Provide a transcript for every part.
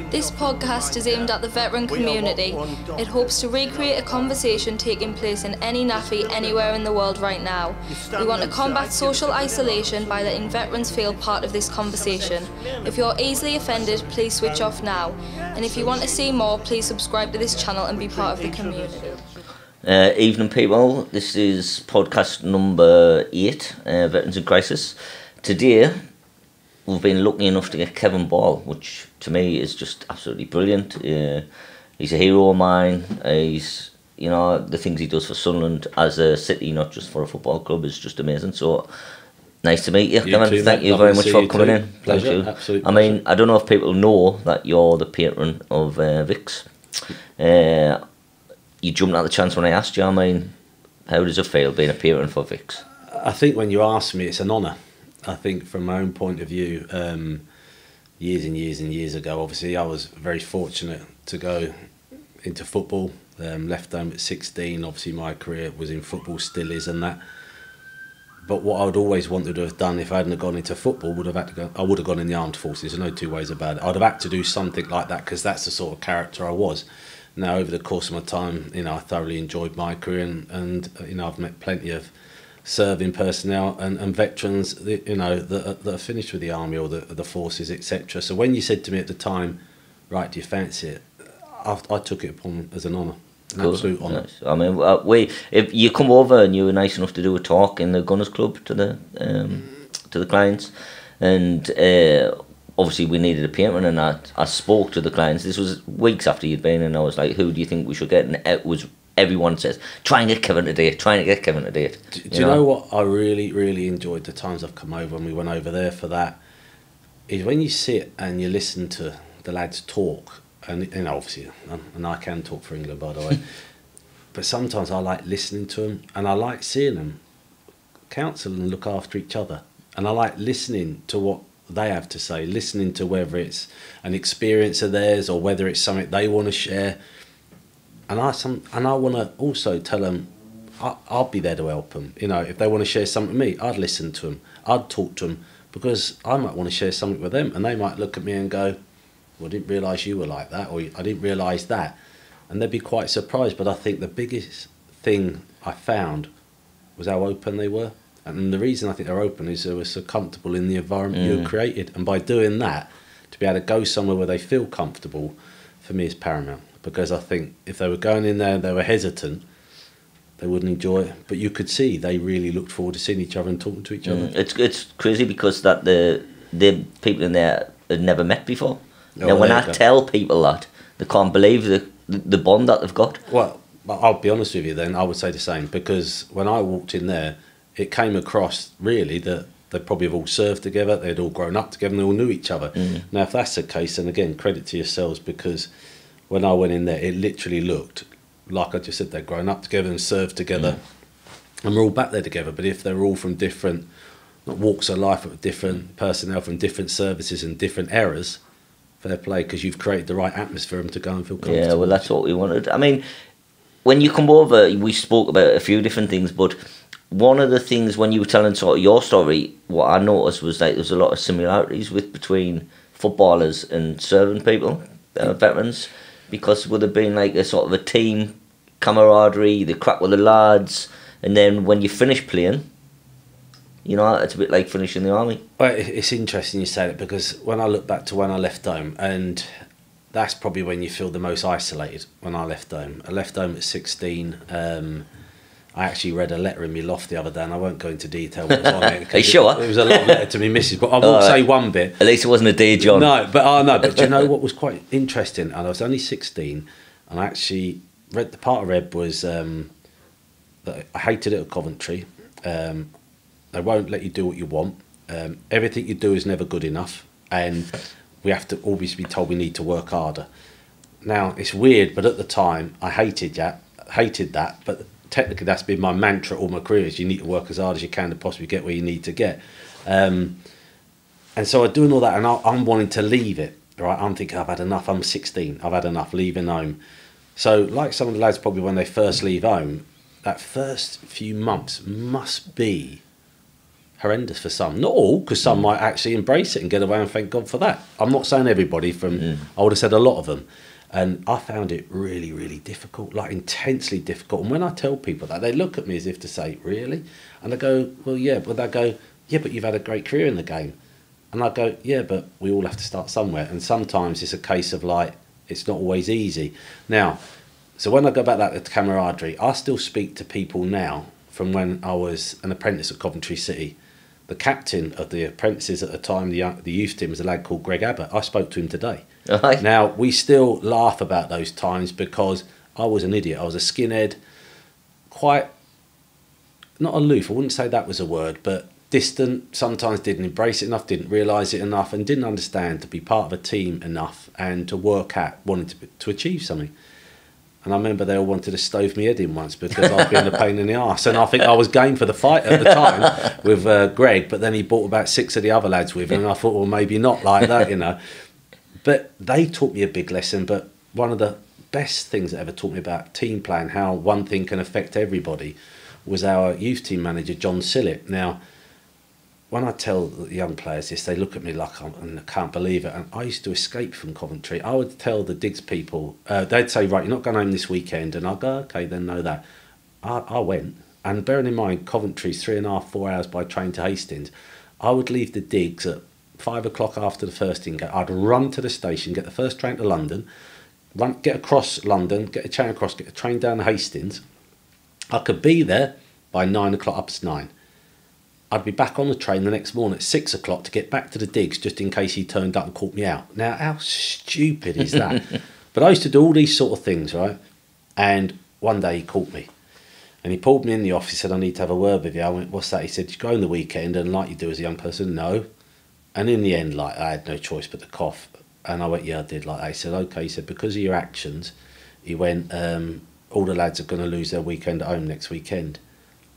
This podcast is aimed at the veteran community. It hopes to recreate a conversation taking place in any naffy anywhere in the world right now. We want to combat social isolation by letting veterans feel part of this conversation. If you're easily offended, please switch off now. And if you want to see more, please subscribe to this channel and be part of the community. Evening people, this is podcast number 8, Veterans in Crisis. Today we've been lucky enough to get Kevin Ball, which to me is just absolutely brilliant. He's a hero of mine. He's, you know, the things he does for Sunderland as a city, not just for a football club, is just amazing. So nice to meet you, Kevin. Too, Thank mate. you very much for coming in. Pleasure. Thank you. Absolute I mean, I don't know if people know that you're the patron of Vic's. You jumped at the chance when I asked you. I mean, how does it feel being a patron for Vic's? I think when you ask me, it's an honour. I think from my own point of view, years and years and years ago, obviously I was very fortunate to go into football, left home at 16. Obviously my career was in football, still is, and that. But what I would always wanted to have done if I hadn't gone into football, I would have gone in the armed forces. There's no two ways about it. I'd have had to do something like that because that's the sort of character I was. Now, over the course of my time, you know, I thoroughly enjoyed my career, and you know, I've met plenty of serving personnel and veterans, you know, that are finished with the army or the forces, etc. So when you said to me at the time, right, do you fancy it? I took it upon as an honour, an absolute honour. Nice. I mean, if you come over and you were nice enough to do a talk in the Gunners Club to the clients, and obviously we needed a patron, and I spoke to the clients. This was weeks after you'd been, and I was like, who do you think we should get? And it was, everyone says, try and get Kevin today, try and get Kevin today. Do you know what I really, really enjoyed the times I've come over and we went over there for that, is when you sit and you listen to the lads talk, and you know, obviously, and I can talk for England, by the way, but sometimes I like listening to them, and I like seeing them counsel and look after each other, and I like listening to what they have to say, listening to whether it's an experience of theirs or whether it's something they want to share. And I want to also tell them I'll be there to help them. You know, if they want to share something with me, I'd listen to them, I'd talk to them, because I might want to share something with them, and they might look at me and go, well, I didn't realise you were like that, or I didn't realise that, and they'd be quite surprised. But I think the biggest thing I found was how open they were. And the reason I think they're open is they were so comfortable in the environment you created. And by doing that, to be able to go somewhere where they feel comfortable, for me, is paramount. Because I think if they were going in there and they were hesitant, they wouldn't enjoy it. But you could see they really looked forward to seeing each other and talking to each other. It's crazy because that the people in there had never met before. Oh, now, when I tell people that, they can't believe the bond that they've got. Well, I'll be honest with you then, I would say the same. Because when I walked in there, it came across really that they probably have all served together, they'd all grown up together, and they all knew each other. Now, if that's the case, then again, credit to yourselves, because when I went in there, it literally looked like I just said they'd grown up together and served together, and we're all back there together. But if they're all from different walks of life, with different personnel from different services and different eras, fair play, because you've created the right atmosphere for them to go and feel comfortable. Yeah, well, that's what we wanted. I mean, when you come over, we spoke about a few different things, but one of the things when you were telling sort of your story, what I noticed was that there's a lot of similarities between footballers and serving people, veterans, because would have been like a sort of a team camaraderie, the crack with the lads, and then when you finish playing, you know, it's a bit like finishing the army. Well, it's interesting you say it, because when I look back to when I left home, and that's probably when you feel the most isolated. When I left home at 16. I actually read a letter in my loft the other day, and I won't go into detail what was on it. Are you sure? It was a long letter to me missus, but I will say one bit. At least it wasn't a dear John. No, but do you know what was quite interesting? And I was only 16, and I actually read, the part I read was that I hated it at Coventry. They won't let you do what you want. Everything you do is never good enough, and we have to always be told we need to work harder. Now, it's weird, but at the time, I hated that, but technically that's been my mantra all my career, is you need to work as hard as you can to possibly get where you need to get. And so I'm doing all that, and I'm wanting to leave it, right? I'm thinking, I've had enough. I'm 16. I've had enough leaving home. So like some of the lads probably when they first leave home, that first few months must be horrendous for some. Not all, because some might actually embrace it and get away, and thank God for that. I'm not saying everybody, I would have said a lot of them. And I found it really, really difficult, like intensely difficult. And when I tell people that, they look at me as if to say, really? And I go, well, yeah. But they go, yeah, but you've had a great career in the game. And I go, yeah, but we all have to start somewhere. And sometimes it's a case of like, it's not always easy. Now, so when I go back to camaraderie, I still speak to people now from when I was an apprentice at Coventry City. The captain of the apprentices at the time, the youth team, was a lad called Greg Abbott. I spoke to him today. Right. Now, we still laugh about those times because I was an idiot. I was a skinhead, quite, not aloof, I wouldn't say that was a word, but distant, sometimes didn't embrace it enough, didn't realise it enough, and didn't understand to be part of a team enough and to work at wanting to achieve something. And I remember they all wanted to stove me head in once because I'd been a pain in the arse. And I think I was game for the fight at the time with Greg, but then he brought about 6 of the other lads with him, and I thought, well, maybe not like that, you know. But they taught me a big lesson. But one of the best things that ever taught me about team playing, how one thing can affect everybody, was our youth team manager, John Sillett. Now, when I tell the young players this, they look at me like I can't believe it. And I used to escape from Coventry. I would tell the digs people, they'd say, right, you're not going home this weekend. And I'd go, okay, then know that. I went. And bearing in mind, Coventry's 3.5, 4 hours by train to Hastings. I would leave the digs at 5 o'clock after the first in. I'd run to the station, get the first train to London, get across London, get a train across, get a train down to Hastings. I could be there by 9 o'clock, up to 9. I'd be back on the train the next morning at 6 o'clock to get back to the digs just in case he turned up and caught me out. Now, how stupid is that? But I used to do all these sort of things, right? And one day he caught me. And he pulled me in the office, he said, I need to have a word with you. I went, what's that? He said, you go on the weekend, and like you do as a young person, no. And in the end, like, I had no choice but to cough. And I went, yeah, I did like that. He said, okay. He said, because of your actions, he went, all the lads are going to lose their weekend at home next weekend.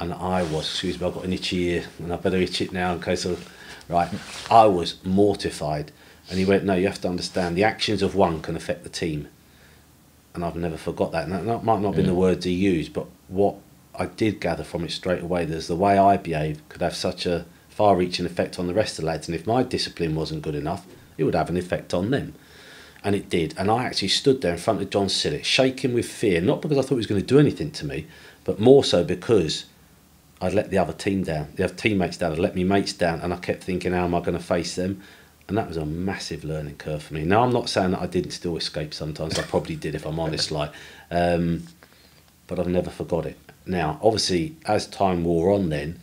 And I was, excuse me, I've got an itchy ear, and I better itch it now in case of, right. I was mortified. And he went, no, you have to understand, the actions of one can affect the team. And I've never forgot that. And that might not have been the words he used, but what I did gather from it straight away, there's the way I behaved could have such a far-reaching effect on the rest of the lads. And if my discipline wasn't good enough, it would have an effect on them. And it did. And I actually stood there in front of John Sillett, shaking with fear, not because I thought he was going to do anything to me, but more so because I'd let the other team down, the other teammates down, I'd let me mates down, and I kept thinking, how am I going to face them? And that was a massive learning curve for me. Now, I'm not saying that I didn't still escape sometimes. I probably did, if I'm honest, like, but I've never forgot it. Now, obviously, as time wore on then,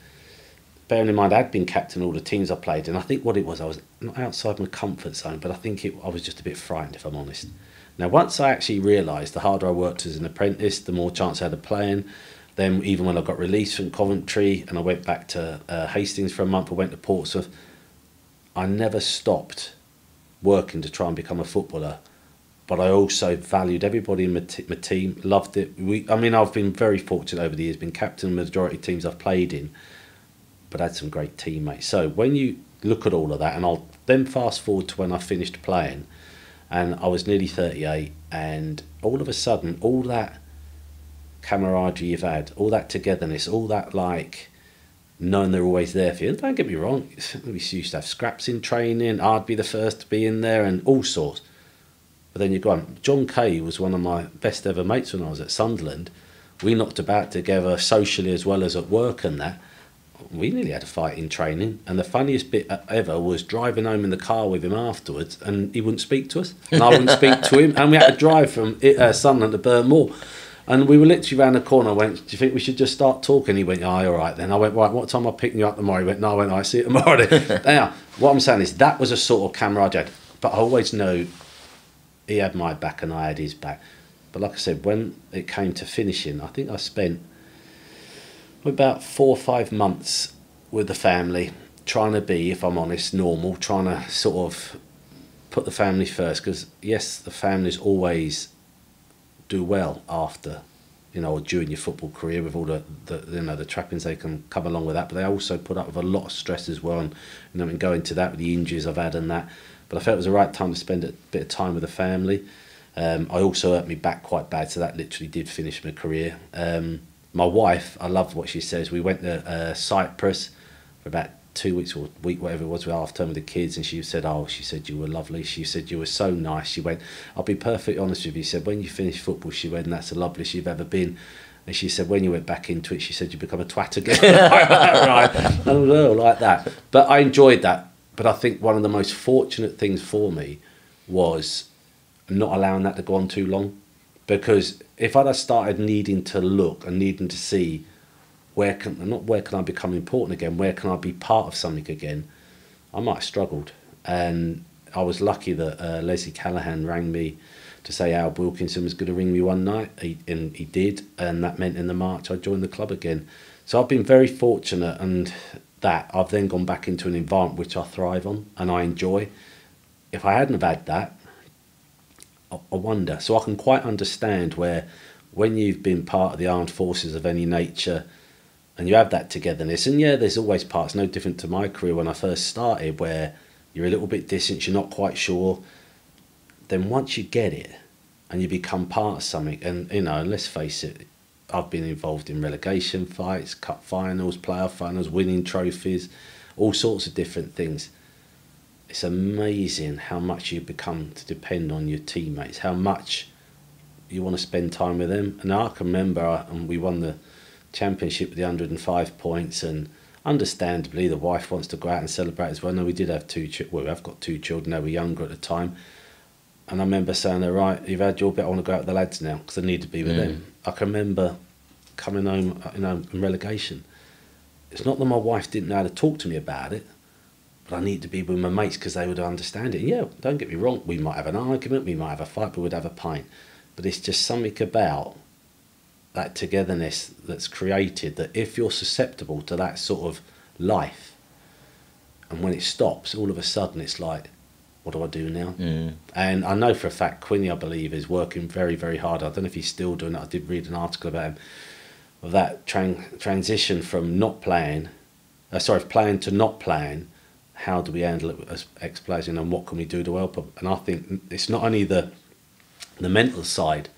bearing in mind I'd been captain all the teams I played, and I think what it was, I was not outside my comfort zone, but I think I was just a bit frightened, if I'm honest. Now, once I actually realised the harder I worked as an apprentice, the more chance I had of playing. Then even when I got released from Coventry and I went back to Hastings for a month, I went to Portsmouth, I never stopped working to try and become a footballer. But I also valued everybody in my team, loved it. I've been very fortunate over the years, been captain of the majority of teams I've played in, but I had some great teammates. So when you look at all of that, and I'll then fast forward to when I finished playing, and I was nearly 38, and all of a sudden, all that camaraderie you've had, all that togetherness, all that, like, knowing they're always there for you. And don't get me wrong, we used to have scraps in training, I'd be the first to be in there, and all sorts. But then you go on. John Kay was one of my best ever mates when I was at Sunderland. We knocked about together socially as well as at work and that. We nearly had a fight in training, and the funniest bit ever was driving home in the car with him afterwards, and he wouldn't speak to us, and I wouldn't speak to him, and we had to drive from Sunderland to Burnmore. And we were literally round the corner. I went, do you think we should just start talking? He went, aye, all right then. I went, right, what time am I picking you up tomorrow? He went, no. I went, I see you tomorrow then. Now, what I'm saying is that was a sort of camaraderie. But I always know he had my back and I had his back. But like I said, when it came to finishing, I think I spent about 4 or 5 months with the family, trying to be, if I'm honest, normal, trying to sort of put the family first. Because, yes, the family's always do well after, or during your football career with all the trappings they can come along with that, but they also put up with a lot of stress as well, and go into that with the injuries I've had and that. But I felt it was the right time to spend a bit of time with the family. I also hurt me back quite bad, so that literally did finish my career. My wife, I loved what she says. We went to Cyprus for about 2 weeks or week, whatever it was, with half term with the kids, and she said, "Oh, she said you were lovely. She said you were so nice." She went, "I'll be perfectly honest with you." She said, "When you finish football," she went, "that's the loveliest you've ever been." And she said, "When you went back into it," she said, "you become a twat again." Right? And I was, "Oh, like that." But I enjoyed that. But I think one of the most fortunate things for me was not allowing that to go on too long, because if I'd have started needing to look and needing to see where can I become important again, where can I be part of something again, I might have struggled. And I was lucky that Leslie Callahan rang me to say Al Wilkinson was going to ring me one night, and he did, and that meant in the March I joined the club again. So I've been very fortunate, and that I've then gone back into an environment which I thrive on and I enjoy. If I hadn't have had that, I wonder. So I can quite understand where, when you've been part of the armed forces of any nature and you have that togetherness, and yeah, there's always parts, no different to my career when I first started, where you're a little bit distant, you're not quite sure. Then once you get it and you become part of something, and you know, let's face it, I've been involved in relegation fights, cup finals, playoff finals, winning trophies, all sorts of different things. It's amazing how much you become to depend on your teammates, how much you want to spend time with them. And I can remember, and we won the championship with the 105 points, and understandably the wife wants to go out and celebrate as well. No, we did have I've got two children, they were younger at the time. And I remember saying, "All right, you've had your bit, I want to go out with the lads now," because I need to be with them. I can remember coming home, you know, in relegation. It's not that my wife didn't know how to talk to me about it, but I need to be with my mates because they would understand it. And yeah, don't get me wrong, we might have an argument, we might have a fight, but we'd have a pint. But it's just something about that togetherness that's created, that if you're susceptible to that sort of life, and when it stops, all of a sudden it's like, what do I do now? And I know for a fact Quinny, I believe, is working very, very hard. I don't know if he's still doing it. I did read an article about him, of that transition from not playing, playing to not playing. How do we handle it as ex-players, and what can we do to help them? And I think it's not only the mental side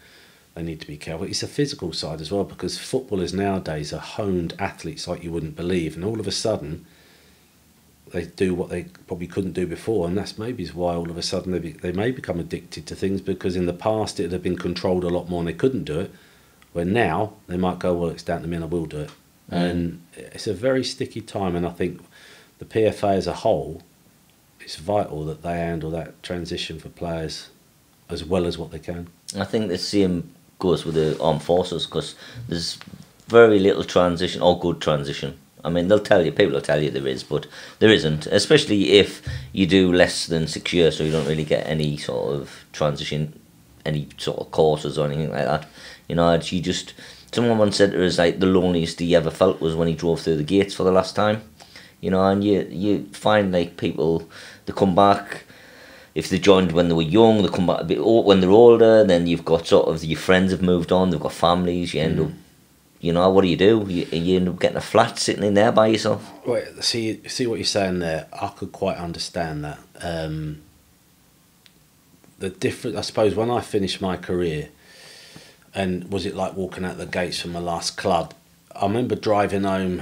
they need to be careful, it's the physical side as well, because footballers nowadays are honed athletes like you wouldn't believe, and all of a sudden they do what they probably couldn't do before, and that's maybe why all of a sudden they may become addicted to things, because in the past it would have been controlled a lot more and they couldn't do it, where now they might go, "Well, it's down to me and I will do it." And it's a very sticky time, and I think the PFA as a whole, it's vital that they handle that transition for players as well as what they can. I think the same goes with the armed forces, because there's very little transition, or good transition. I mean, people will tell you there is, but there isn't, especially if you do less than 6 years, so you don't really get any sort of transition, any sort of courses or anything like that. You know, someone once said to us, like, the loneliest he ever felt was when he drove through the gates for the last time. You know, and you find, like, people, they come back, if they joined when they were young, they come back a bit when they're older, then you've got sort of, your friends have moved on, they've got families, you end up, you know, what do? You end up getting a flat sitting in there by yourself. Wait, see what you're saying there. I could quite understand that. The difference, I suppose, when I finished my career, and was it like walking out the gates from my last club? I remember driving home,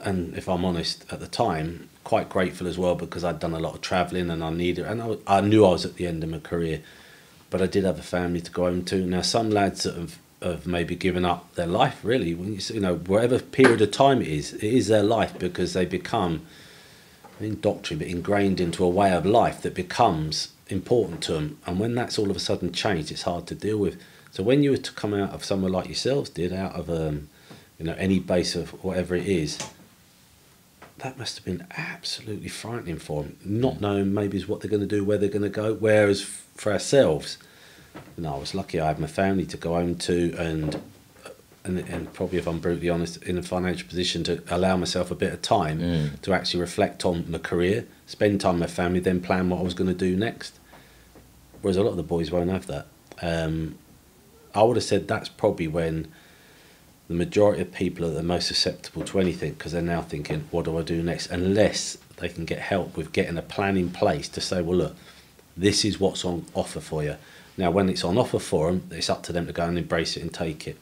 and if I'm honest, at the time, quite grateful as well, because I'd done a lot of travelling and I knew I was at the end of my career, but I did have a family to go home to. Now, some lads that have maybe given up their life, really, when you know, whatever period of time it is their life, because they become indoctrinated, but ingrained into a way of life that becomes important to them, and when that's all of a sudden changed, it's hard to deal with. So when you were to come out of somewhere like yourselves did, out of you know, any base of whatever it is, that must have been absolutely frightening for them, not knowing maybe is what they're going to do, where they're going to go. Whereas for ourselves, you know, I was lucky I had my family to go home to, and probably, if I'm brutally honest, in a financial position to allow myself a bit of time to actually reflect on my career, spend time with my family, then plan what I was going to do next. Whereas a lot of the boys won't have that. I would have said that's probably when the majority of people are the most susceptible to anything, because they're now thinking, what do I do next? Unless they can get help with getting a plan in place to say, well, look, this is what's on offer for you. Now, when it's on offer for them, it's up to them to go and embrace it and take it.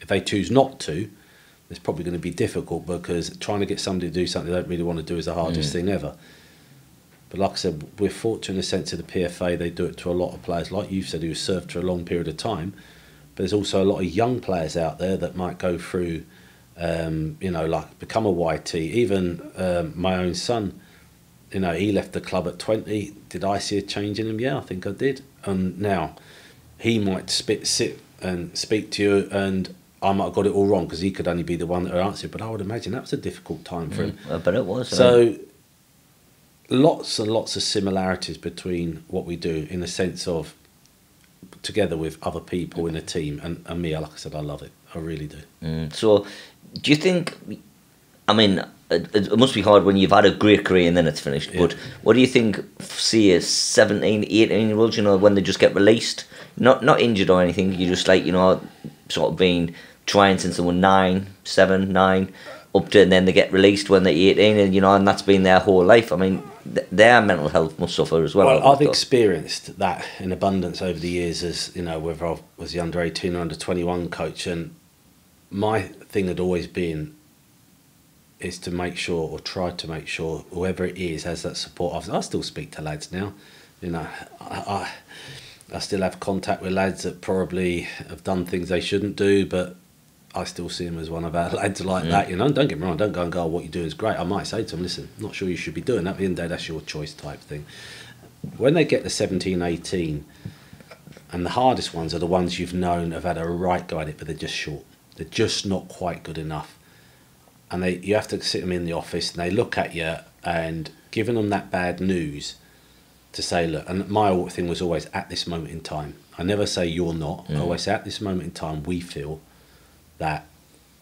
If they choose not to, it's probably going to be difficult, because trying to get somebody to do something they don't really want to do is the hardest thing ever. But like I said, we're fortunate in the sense of the PFA, they do it to a lot of players, like you've said, who served for a long period of time. But there's also a lot of young players out there that might go through, you know, like become a YT. Even my own son, you know, he left the club at 20. Did I see a change in him? Yeah, I think I did. And now he might sit and speak to you, and I might have got it all wrong because he could only be the one that would answer. But I would imagine that was a difficult time for him. I bet it was. So lots and lots of similarities between what we do, in the sense of together with other people in a team, and me, like I said, I love it. I really do. So do you think, I mean, it must be hard when you've had a great career and then it's finished, but what do you think, see a 17, 18-year-olds, you know, when they just get released, not injured or anything, you just like, you know, sort of been trying since they were 9, 7, 9, up to, and then they get released when they're 18, and you know, and that's been their whole life. I mean, their mental health must suffer as well. Well, I've experienced that in abundance over the years, as you know, whether I was the under 18 or under 21 coach, and my thing had always been is to make sure, or try to make sure, whoever it is has that support. I still speak to lads now, you know, I still have contact with lads that probably have done things they shouldn't do, but I still see him as one of our lads like that, you know. Don't get me wrong, don't go and go, oh, what you're doing is great. I might say to them, listen, I'm not sure you should be doing that. At the end of the day, that's your choice type thing. When they get to 17, 18, and the hardest ones are the ones you've known have had a right go at it, but they're just short. They're just not quite good enough. And you have to sit them in the office, and they look at you, and giving them that bad news to say, look, and my thing was always, at this moment in time. I never say you're not. I always say, at this moment in time, we feel that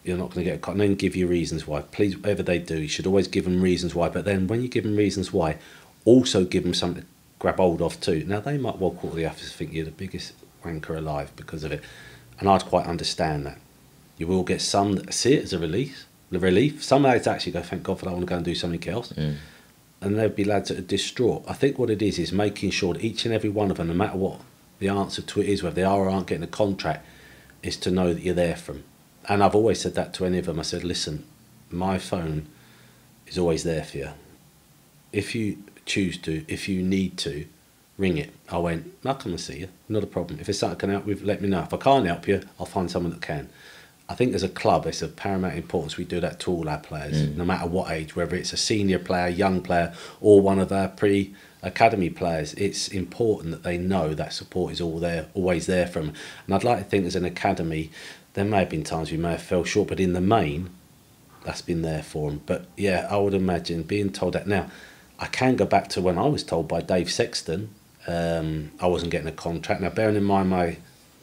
you're not going to get a cut, and then give you reasons why. Please, whatever they do, you should always give them reasons why. But then when you give them reasons why, also give them something to grab hold of too. Now, they might well call the office and think you're the biggest wanker alive because of it. And I'd quite understand that. You will get some that see it as a relief. Some lads actually go, thank God for that, I want to go and do something else. And there'd be lads that are distraught. I think what it is making sure that each and every one of them, no matter what the answer to it is, whether they are or aren't getting a contract, is to know that you're there for them. And I've always said that to any of them. I said, listen, my phone is always there for you. If you choose to, if you need to, ring it. I went, I'll come and see you, not a problem. If there's something I can help with, let me know. If I can't help you, I'll find someone that can. I think as a club, it's of paramount importance we do that to all our players, no matter what age, whether it's a senior player, young player, or one of our pre-academy players. It's important that they know that support is always there for them. And I'd like to think as an academy, there may have been times we may have fell short, but in the main, that's been there for them. But yeah, I would imagine being told that. Now, I can go back to when I was told by Dave Sexton I wasn't getting a contract. Now, bearing in mind my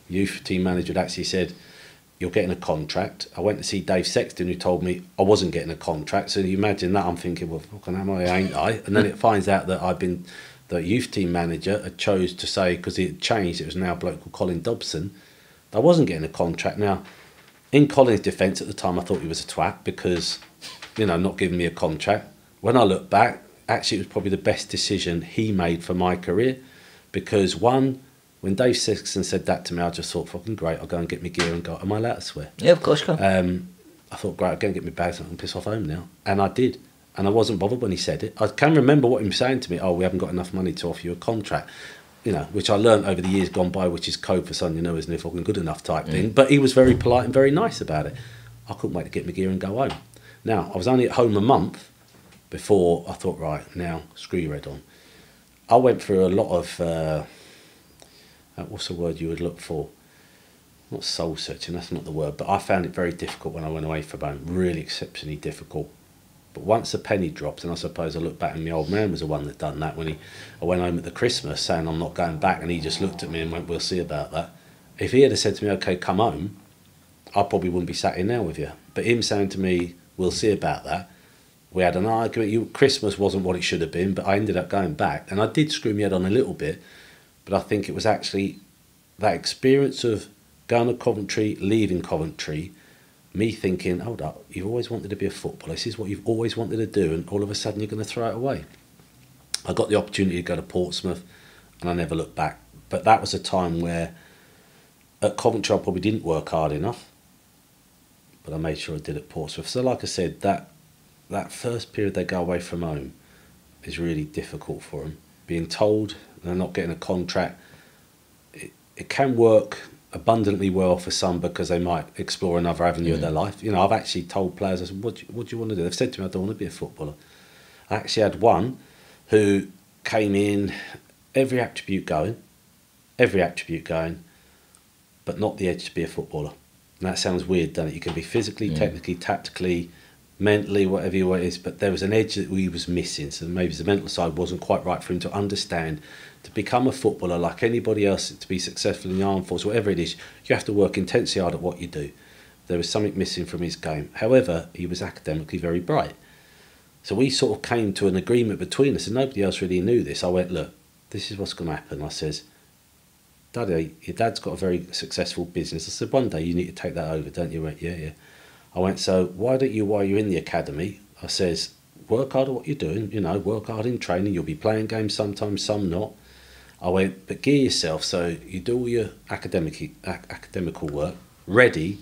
youth team manager had actually said, you're getting a contract. I went to see Dave Sexton, who told me I wasn't getting a contract. So you imagine that, I'm thinking, well, fucking am I, ain't I? And then it finds out that the youth team manager had chose to say, because it had changed, it was now a bloke called Colin Dobson, I wasn't getting a contract. Now, in Colin's defence at the time, I thought he was a twat because, you know, not giving me a contract. When I look back, actually it was probably the best decision he made for my career, because one, when Dave Sexton said that to me, I just thought, fucking great, I'll go and get my gear and go. Am I allowed to swear? Yeah, of course you can. I thought, great, I'll go and get my bags and I can piss off home now. And I did. And I wasn't bothered when he said it. I can remember what he was saying to me, oh, we haven't got enough money to offer you a contract. You know, which I learned over the years gone by, which is code for son, you know, isn't it, fucking good enough type thing. But he was very polite and very nice about it. I couldn't wait to get my gear and go home. Now, I was only at home a month before I thought, right, now, screw your head on. I went through a lot of, what's the word you would look for? Not soul searching, that's not the word, but I found it very difficult when I went away from home, really exceptionally difficult. But once the penny dropped, and I suppose I look back and my old man was the one that done that when I went home at the Christmas saying I'm not going back, and he just looked at me and went, we'll see about that. If he had said to me, okay, come home, I probably wouldn't be sat here now with you. But him saying to me, we'll see about that, we had an argument. Christmas wasn't what it should have been, but I ended up going back, and I did screw my head on a little bit, but I think it was actually that experience of going to Coventry, leaving Coventry, me thinking, hold up, you've always wanted to be a footballer, this is what you've always wanted to do, and all of a sudden you're going to throw it away. I got the opportunity to go to Portsmouth, and I never looked back. But that was a time where at Coventry I probably didn't work hard enough, but I made sure I did at Portsmouth. So like I said, that first period they go away from home is really difficult for them. Being told they're not getting a contract, it can work abundantly well for some because they might explore another avenue of their life. You know, I've actually told players, I said, what do you want to do? They've said to me, I don't want to be a footballer. I actually had one who came in, every attribute going, but not the edge to be a footballer. And that sounds weird, doesn't it? You can be physically, technically, tactically, mentally, whatever it is, but there was an edge that he was missing. So maybe the mental side wasn't quite right for him to understand. To become a footballer like anybody else, to be successful in the armed force, whatever it is, you have to work intensely hard at what you do. There was something missing from his game. However, he was academically very bright. So we sort of came to an agreement between us, and nobody else really knew this. I went, look, this is what's going to happen. I says, Daddy, your dad's got a very successful business. I said, one day you need to take that over, don't you? He went, yeah. I went, so why don't you, while you're in the academy, I says, work hard at what you're doing, you know, work hard in training. You'll be playing games sometimes, some not. I went, but gear yourself so you do all your academical work, ready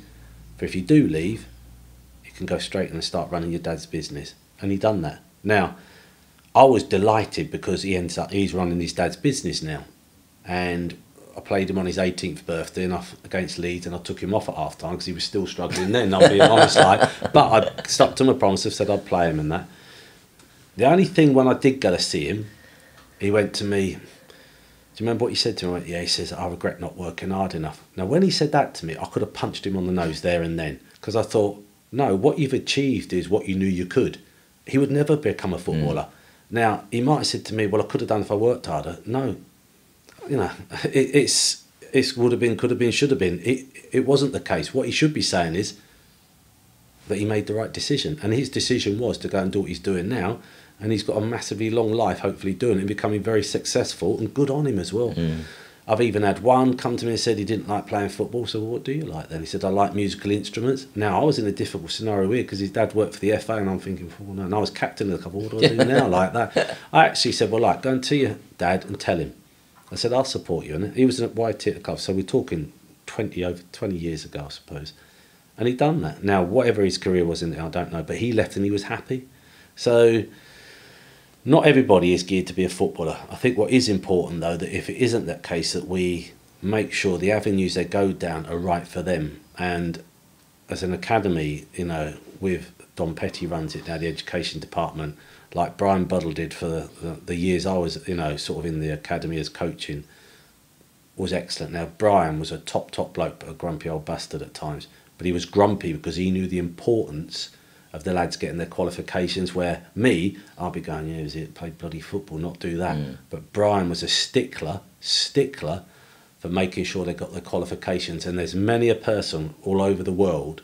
for if you do leave, you can go straight and start running your dad's business. And he done that. Now, I was delighted because he's running his dad's business now. And I played him on his 18th birthday against Leeds, and I took him off at half time because he was still struggling then, I'm being honest. But I stuck to my promise, I said I'd play him and that. The only thing when I did go to see him, he went to me, do you remember what he said to me? I went, yeah, he says, I regret not working hard enough. Now, when he said that to me, I could have punched him on the nose there and then, because I thought, no, what you've achieved is what you knew you could. He would never become a footballer. Now, he might have said to me, well, I could have done if I worked harder. No, you know, it's would have been, could have been, should have been. It wasn't the case. What he should be saying is that he made the right decision. And his decision was to go and do what he's doing now. And he's got a massively long life, hopefully doing it and becoming very successful, and good on him as well. I've even had one come to me and said he didn't like playing football. So what do you like then? He said, I like musical instruments. Now, I was in a difficult scenario here because his dad worked for the FA, and I'm thinking, oh, no. And I was captain of the couple. What do I do now like that? I actually said, well, go and to your dad and tell him. I said, I'll support you. And he was at White Theatre Club, so we're talking over 20 years ago, I suppose. And he done that. Now, whatever his career was in it, I don't know, but he left and he was happy. So not everybody is geared to be a footballer. I think what is important, though, that if it isn't that case, that we make sure the avenues they go down are right for them. And as an academy, you know, with Don Petty runs it now, the education department, like Brian Buddle did for the years I was, you know, sort of in the academy as coaching, was excellent. Now, Brian was a top bloke, but a grumpy old bastard at times. But he was grumpy because he knew the importance of the lads getting their qualifications, where me, I'll be going, yeah, is it play bloody football, not do that. But Brian was a stickler for making sure they got their qualifications. And there's many a person all over the world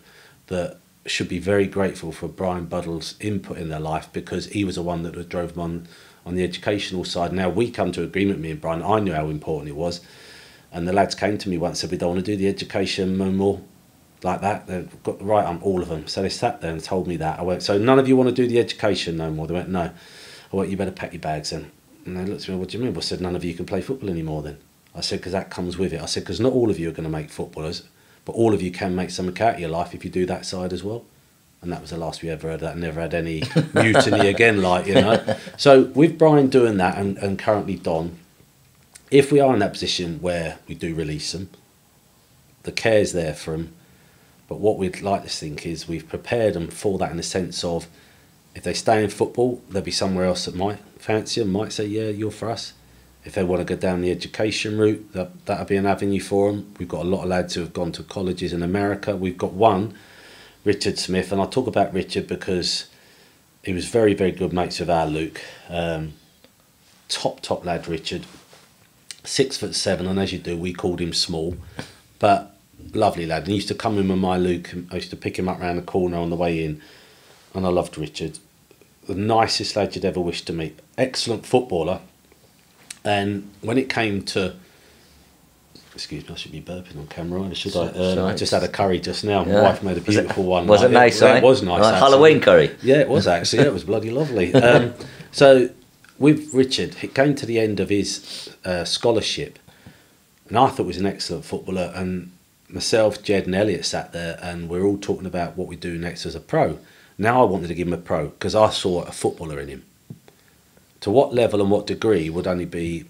that should be very grateful for Brian Buddle's input in their life, because he was the one that drove them on the educational side. Now, we come to agreement, me and Brian, I knew how important it was. And the lads came to me once and said, we don't want to do the education no more. Like that, they've got the right on all of them. So they sat there and told me that. I went, so none of you want to do the education no more? They went, no. I went, you better pack your bags then. And they looked at me, what do you mean? I said, none of you can play football anymore then. I said, because that comes with it. I said, because not all of you are going to make footballers, but all of you can make something out of your life if you do that side as well. And that was the last we ever heard of that. Never had any mutiny again, like, you know. So with Brian doing that, and currently Don, if we are in that position where we do release them, the care's there for them. But what we'd like to think is we've prepared them for that, in the sense of, if they stay in football, there'll be somewhere else that might fancy them, might say, yeah, you're for us. If they want to go down the education route, that'll be an avenue for them. We've got a lot of lads who have gone to colleges in America. We've got one, Richard Smith, and I'll talk about Richard because he was very, very good mates with our Luke. Top lad, Richard. 6'7", and as you do, we called him small, but lovely lad. And he used to come in with my Luke, and I used to pick him up round the corner on the way in, and I loved Richard. The nicest lad you'd ever wish to meet. Excellent footballer. And when it came to, excuse me, I should be burping on camera, should I? I just had a curry just now. My wife made a beautiful one. Was it nice? It was nice. Like Halloween curry? Yeah, it was actually. Yeah, it was bloody lovely. So with Richard, he came to the end of his scholarship, and I thought he was an excellent footballer. And myself, Jed and Elliot sat there and we're all talking about what we do next as a pro. Now I wanted to give him a pro because I saw a footballer in him. To what level and what degree would only be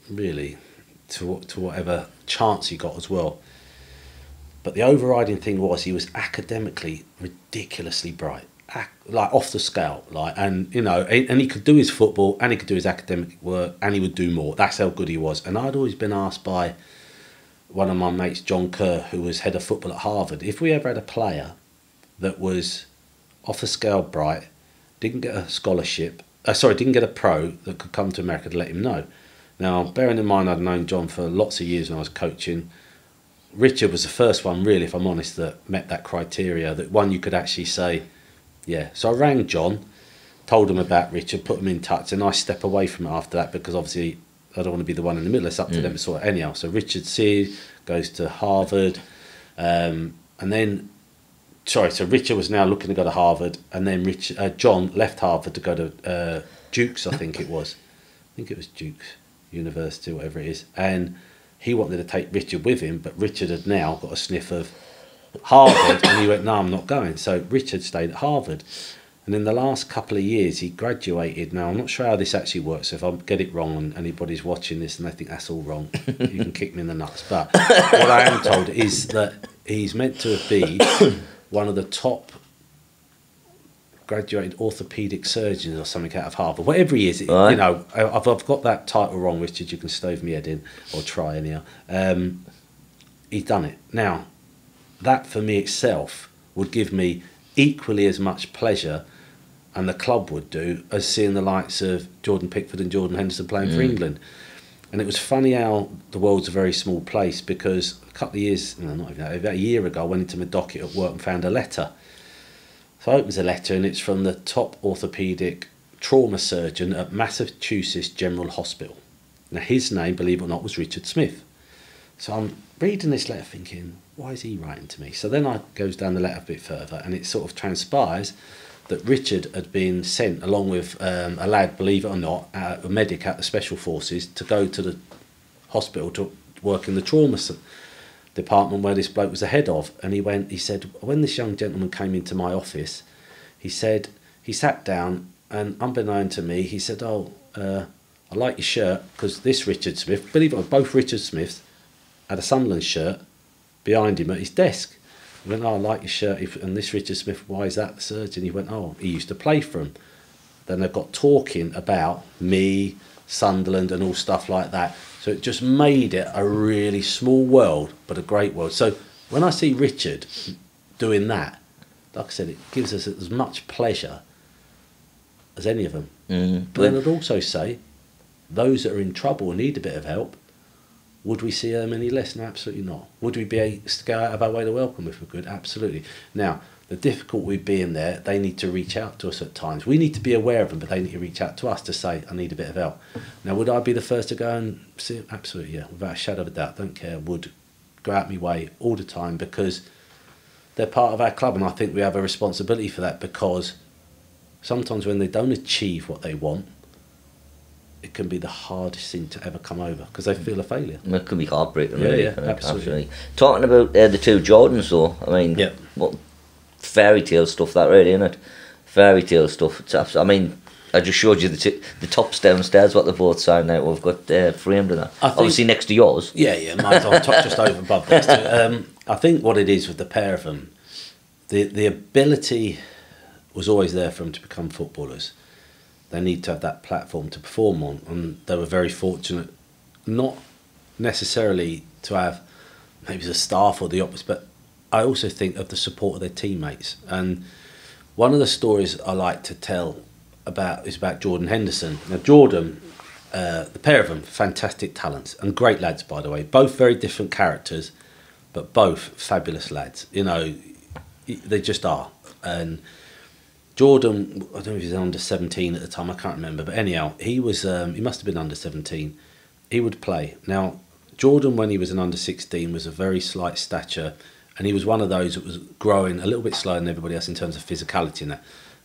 really to whatever chance he got as well. But the overriding thing was he was academically ridiculously bright, like off the scale, like, and you know, and he could do his football and he could do his academic work and he would do more. That's how good he was. And I'd always been asked by one of my mates, John Kerr, who was head of football at Harvard, if we ever had a player that was off the scale bright, didn't get a scholarship, didn't get a pro that could come to America, to let him know. Now, bearing in mind I'd known John for lots of years when I was coaching, Richard was the first one, really, if I'm honest, that met that criteria, that one you could actually say, yeah. So I rang John, told him about Richard, put him in touch, and I step away from it after that because obviously I don't want to be the one in the middle. It's up to them to sort it anyhow. So Richard goes to Harvard, and then, so Richard was now looking to go to Harvard, and then John left Harvard to go to Duke's, I think it was. I think it was Duke's University, whatever it is, and he wanted to take Richard with him, but Richard had now got a sniff of Harvard, and he went, no, I'm not going. So Richard stayed at Harvard. And in the last couple of years, he graduated. Now, I'm not sure how this actually works. So if I get it wrong and anybody's watching this and they think that's all wrong, you can kick me in the nuts. But what I am told is that he's meant to be one of the top graduated orthopaedic surgeons or something out of Harvard. Whatever he is, right. You know, I've got that title wrong, Richard. You can stove me head in or try anyhow. He's done it. Now, that for me itself would give me equally as much pleasure, and the club would do, as seeing the likes of Jordan Pickford and Jordan Henderson playing for England. And it was funny how the world's a very small place, because a couple of years, no, not even that, about a year ago, I went into my docket at work and found a letter. So I opened the letter and it's from the top orthopaedic trauma surgeon at Massachusetts General Hospital. Now his name, believe it or not, was Richard Smith. So I'm reading this letter thinking, why is he writing to me? So then I goes down the letter a bit further and it sort of transpires that Richard had been sent along with a lad, believe it or not, a medic at the Special Forces, to go to the hospital to work in the trauma department where this bloke was the head of. And he said, when this young gentleman came into my office, he said, he sat down and unbeknown to me, he said, I like your shirt, because this Richard Smith, believe it or not, both Richard Smiths had a Sunderland shirt behind him at his desk. He went, I like your shirt. And this Richard Smith, why is that the surgeon? He went, he used to play for him. Then they got talking about me, Sunderland and all stuff like that. So it just made it a really small world, but a great world. So when I see Richard doing that, like I said, it gives us as much pleasure as any of them. But then I'd also say, those that are in trouble and need a bit of help, would we see them any less? No, absolutely not. Would we be able to go out of our way to welcome if we could? Absolutely. Now, the difficulty being there, they need to reach out to us at times. We need to be aware of them, but they need to reach out to us to say, I need a bit of help. Now, would I be the first to go and see them? Absolutely, yeah, without a shadow of a doubt. Don't care. Would go out my way all the time, because they're part of our club, and I think we have a responsibility for that, because sometimes when they don't achieve what they want, it can be the hardest thing to ever come over, because they feel a failure. It can be heartbreaking, yeah, really. Yeah, absolutely. Talking about the two Jordans, though, I mean, what fairy tale stuff that really, isn't it? Fairy tale stuff. It's I mean, I just showed you the tops downstairs, what they both signed out. We've got framed in that. Obviously next to yours. Yeah, mine's on top, just over above there. I think what it is with the pair of them, the ability was always there for them to become footballers. They need to have that platform to perform on, and they were very fortunate, not necessarily to have maybe the staff or the opposite, but I also think of the support of their teammates. And one of the stories I like to tell is about Jordan Henderson. Now Jordan, the pair of them, fantastic talents and great lads, by the way, both very different characters, but both fabulous lads. You know, they just are. And Jordan, I don't know if he was under 17 at the time, I can't remember, but anyhow, he was he must have been under 17. He would play. Now, Jordan, when he was an under 16, was a very slight stature, and he was one of those that was growing a little bit slower than everybody else in terms of physicality and that.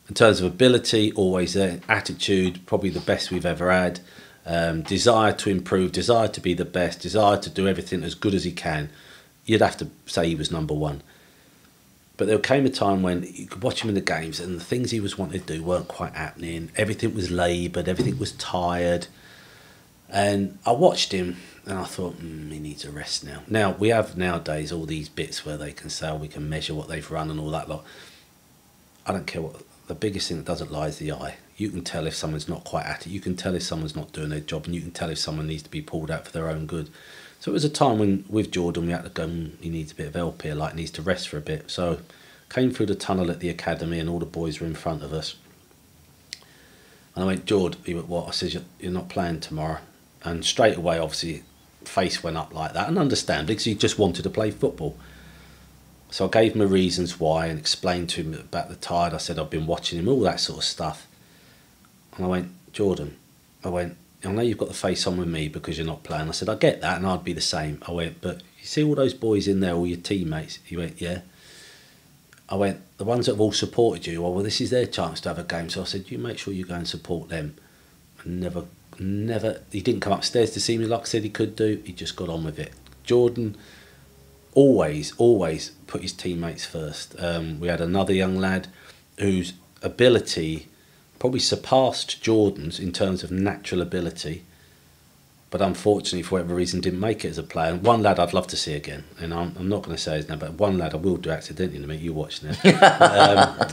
In terms of ability, always there. Attitude, probably the best we've ever had. Desire to improve, desire to be the best, desire to do everything as good as he can. you'd have to say he was number one. But there came a time when you could watch him in the games and the things he was wanting to do weren't quite happening. Everything was laboured, everything was tired. And I watched him and I thought, he needs a rest now. Now, we have nowadays all these bits where they can say, we can measure what they've run and all that lot. I don't care what. The biggest thing that doesn't lie is the eye. You can tell if someone's not quite at it. You can tell if someone's not doing their job, and you can tell if someone needs to be pulled out for their own good. So it was a time when, with Jordan, we had to go, he needs a bit of help here, like needs to rest for a bit. So came through the tunnel at the academy and all the boys were in front of us. And I went, Jord, he went, what? I said, you're not playing tomorrow. And straight away, obviously, face went up like that, and understandably, because he just wanted to play football. So I gave him the reasons why and explained to him about the tide. I said I've been watching him, all that sort of stuff. And I went, Jordan, I know you've got the face on with me because you're not playing. I said, I get that, and I'd be the same. I went, but you see all those boys in there, all your teammates? He went, yeah. I went, the ones that have all supported you, well, this is their chance to have a game. So I said, you make sure you go and support them. And never, he didn't come upstairs to see me like I said he could do. He just got on with it. Jordan always put his teammates first. We had another young lad whose ability probably surpassed Jordan's in terms of natural ability, but unfortunately for whatever reason didn't make it as a player. And one lad I'd love to see again, and I'm not going to say his name, but one lad I will do accidentally in a minute, you watch now.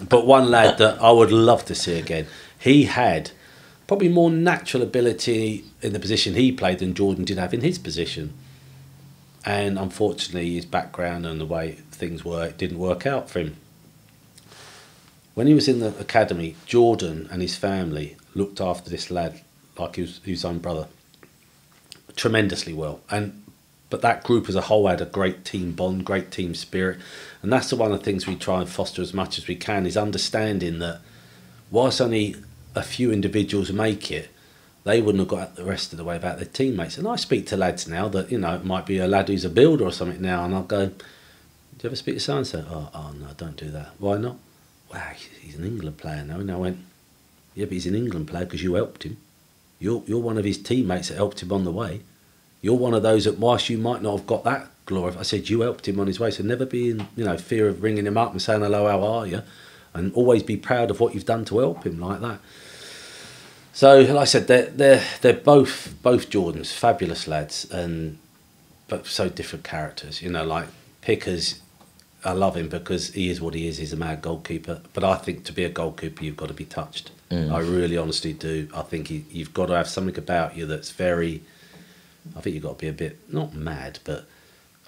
But one lad that I would love to see again, he had probably more natural ability in the position he played than Jordan did have in his position. And unfortunately his background and the way things were, it didn't work out for him. When he was in the academy, Jordan and his family looked after this lad like he was his own brother tremendously well. But that group as a whole had a great team bond, great team spirit. And that's one of the things we try and foster as much as we can, is understanding that whilst only a few individuals make it, they wouldn't have got the rest of the way about their teammates. And I speak to lads now that, you know, it might be a lad who's a builder or something now, and I'll go, do you ever speak to so-and-so? Oh no, don't do that. Why not? Wow, he's an England player now. And I went, yeah, but he's an England player because you helped him. You're one of his teammates that helped him on the way. You're one of those that, whilst you might not have got that glory, I said you helped him on his way. So never be in, fear of ringing him up and saying, hello, how are you? And always be proud of what you've done to help him like that. So, like I said, they're both Jordans, fabulous lads, but so different characters. Like Pickers, I love him because he is what he is. He's a mad goalkeeper. But I think to be a goalkeeper, you've got to be touched. I really honestly do. I think you've got to have something about you that's very... I think you've got to be a bit, not mad, but...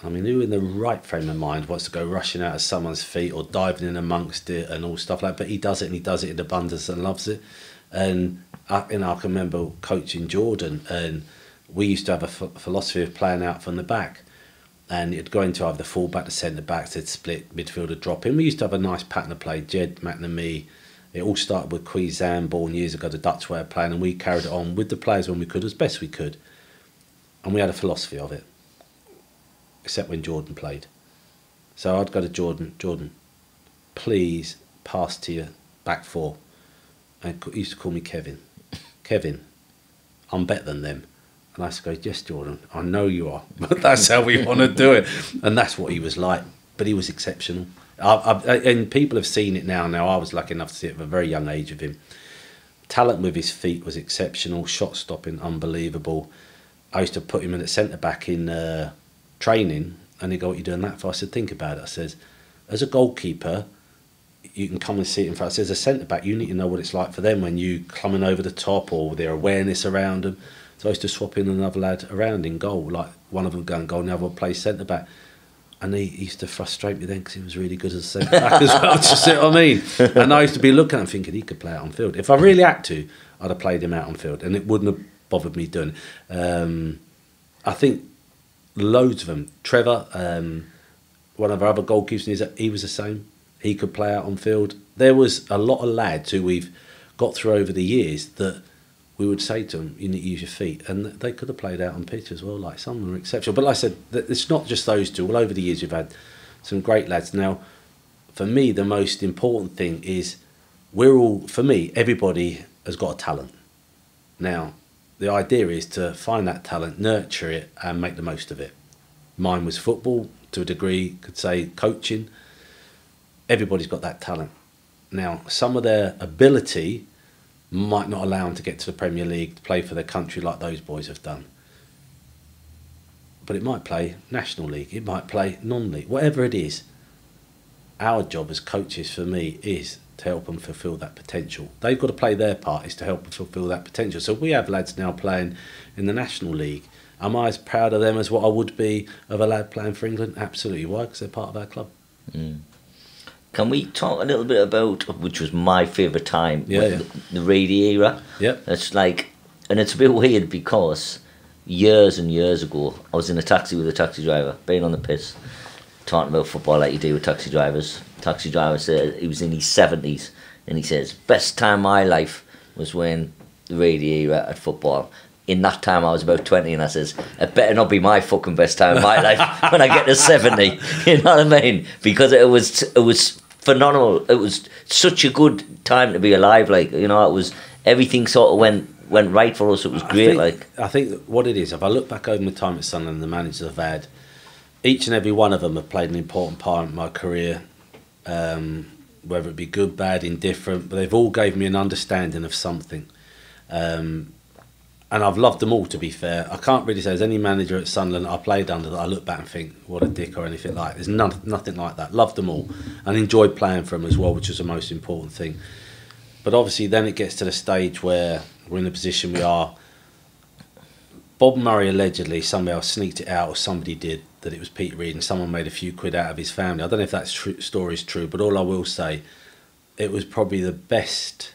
I mean, who in the right frame of mind wants to go rushing out of someone's feet or diving in amongst it and all stuff like that? But he does it, and he does it in abundance and loves it. And I can remember coaching Jordan, and we used to have a philosophy of playing out from the back, and it'd go into either the full-back, the centre-backs, they'd split, midfielder drop in. We used to have a nice pattern of play, Jed, McNamee. It all started with Quizan, born years ago, the Dutch way of playing, and we carried it on with the players when we could, as best we could. And we had a philosophy of it, except when Jordan played. So I'd go to Jordan, please pass to your back four. And he used to call me Kevin, I'm better than them. And I used to go, yes, Jordan, I know you are, but that's how we want to do it. And that's what he was like. But he was exceptional. And people have seen it now. Now, I was lucky enough to see it at a very young age of him. Talent with his feet was exceptional. Shot stopping, unbelievable. I used to put him in at centre-back in training, and he'd go, what are you doing that for? I said, think about it. I says, as a goalkeeper, you can come and see it in front. I says, as a centre-back, you need to know what it's like for them when you coming over the top or their awareness around them. So I used to swap in another lad around in goal, like one of them go and goal, and the other one play centre-back. And he used to frustrate me then because he was really good as a centre-back as well, do you see what I mean? And I used to be looking at him thinking he could play out on field. If I really had to, I'd have played him out on field, and it wouldn't have bothered me doing it. I think loads of them. Trevor, one of our other goalkeepers, he was the same. He could play out on field. There was a lot of lads who we've got through over the years that we would say to them, you need to use your feet. And they could have played out on pitch as well. Like, some were exceptional. But like I said, it's not just those two. All over the years, we've had some great lads. Now, for me, the most important thing is for me, everybody has got a talent. Now, the idea is to find that talent, nurture it, and make the most of it. Mine was football, to a degree, could say coaching. Everybody's got that talent. Now, some of their ability might not allow them to get to the Premier League, to play for their country like those boys have done. But it might play National League, it might play non-league, whatever it is. Our job as coaches, for me, is to help them fulfil that potential. They've got to play their part, is to help them fulfil that potential. So we have lads now playing in the National League. Am I as proud of them as what I would be of a lad playing for England? Absolutely. Why? Because they're part of our club. Mm. Can we talk a little bit about, which was my favourite time, the Reedy era? Yeah. It's like, and it's a bit weird because years and years ago, I was in a taxi with a taxi driver, being on the piss, talking about football like you do with taxi drivers. Taxi driver said he was in his 70s, and he says, best time of my life was when the Reedy era at football. In that time I was about 20, and I says, it better not be my fucking best time of my life when I get to 70. You know what I mean? Because it was phenomenal. It was such a good time to be alive. Like, you know, it was, everything sort of went right for us. It was great. I think what it is, if I look back over my time at Sunderland, the managers I've had, each and every one of them have played an important part in my career, whether it be good, bad, indifferent, but they've all gave me an understanding of something. And I've loved them all, to be fair. I can't really say there's any manager at Sunderland I played under that I look back and think, what a dick or anything like that. There's nothing like that. Loved them all and enjoyed playing for them as well, which was the most important thing. But obviously then it gets to the stage where we're in the position we are. Bob Murray allegedly, somebody else sneaked it out, or somebody did, that it was Peter Reid, and someone made a few quid out of his family. I don't know if that story is true, but all I will say, it was probably the best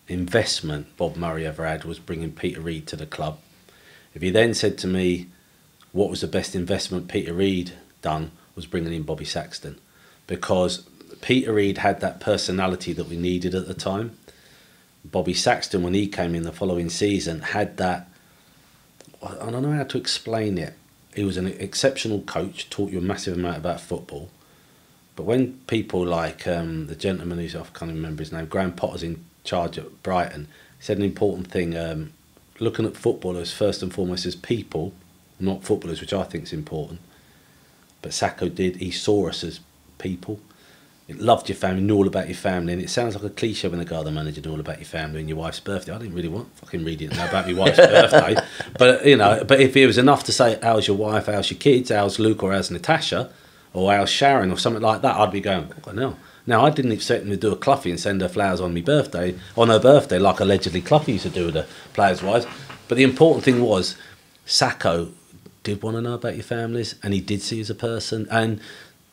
investment Bob Murray ever had, was bringing Peter Reid to the club. If he then said to me what was the best investment Peter Reid done, was bringing in Bobby Saxton, because Peter Reid had that personality that we needed at the time. Bobby Saxton, when he came in the following season, had that, I don't know how to explain it. He was an exceptional coach, taught you a massive amount about football. But when people like the gentleman who's, I can't even remember his name, Graham Potter's in charge at Brighton, he said an important thing, looking at footballers first and foremost as people, not footballers, which I think is important. But Sacco did, he saw us as people. He loved your family, knew all about your family, and it sounds like a cliche when the guy, the manager, knew all about your family and your wife's birthday. I didn't really want fucking read it know about my wife's birthday, but you know, but if it was enough to say how's your wife, how's your kids, how's Luke or how's Natasha, or how's Sharon or something like that, I'd be going, oh, no. Now, I didn't expect him to do a Cluffy and send her flowers on my birthday, on her birthday, like allegedly Cluffy used to do with the players' wives. But the important thing was, Sacco did want to know about your families, and he did see you as a person. And,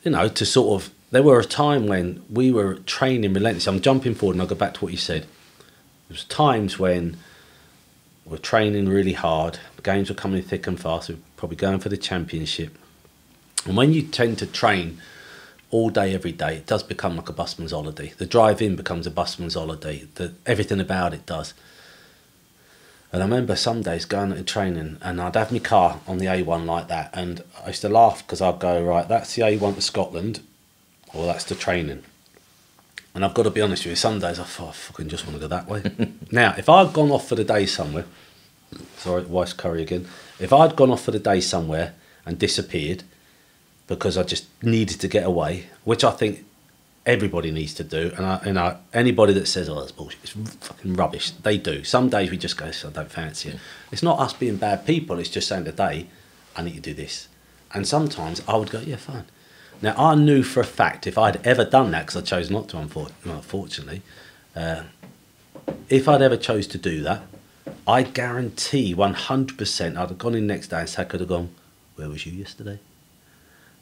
you know, to sort of, there were a time when we were training relentlessly. I'm jumping forward and I'll go back to what you said. There was times when we were training really hard, games were coming thick and fast, we were probably going for the championship. And when you tend to train all day, every day, it does become like a busman's holiday. The drive-in becomes a busman's holiday. Everything about it does. And I remember some days going to training and I'd have my car on the A1 like that, and I used to laugh because I'd go, right, that's the A1 to Scotland, or that's the training. And I've got to be honest with you, some days I thought, I fucking just want to go that way. Now, if I'd gone off for the day somewhere, sorry, wife's curry again, if I'd gone off for the day somewhere and disappeared because I just needed to get away, which I think everybody needs to do, and anybody that says, oh, that's bullshit, it's fucking rubbish, they do. Some days we just go, I don't fancy it. It's not us being bad people, it's just saying today, I need to do this. And sometimes I would go, yeah, fine. Now, I knew for a fact if I'd ever done that, because I chose not to, unfortunately, if I'd ever chose to do that, I guarantee 100% I'd have gone in next day and Sacco would have gone, where was you yesterday?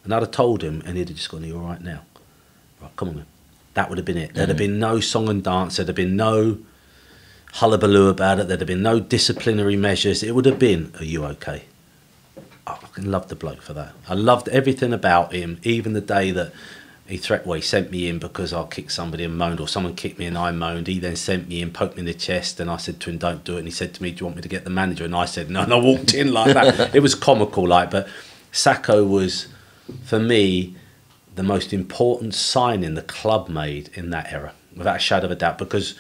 And I'd have told him, and he'd have just gone, are you all right now? Right, come on, man. That would have been it. There'd have been no song and dance. There'd have been no hullabaloo about it. There'd have been no disciplinary measures. It would have been, are you okay? I fucking loved the bloke for that. I loved everything about him, even the day that he sent me in because I kicked somebody and moaned, or someone kicked me and I moaned. He then sent me in, poked me in the chest, and I said to him, don't do it. And he said to me, do you want me to get the manager? And I said, no, and I walked in like that. It was comical, like, but Sacco was, for me, the most important signing the club made in that era, without a shadow of a doubt, because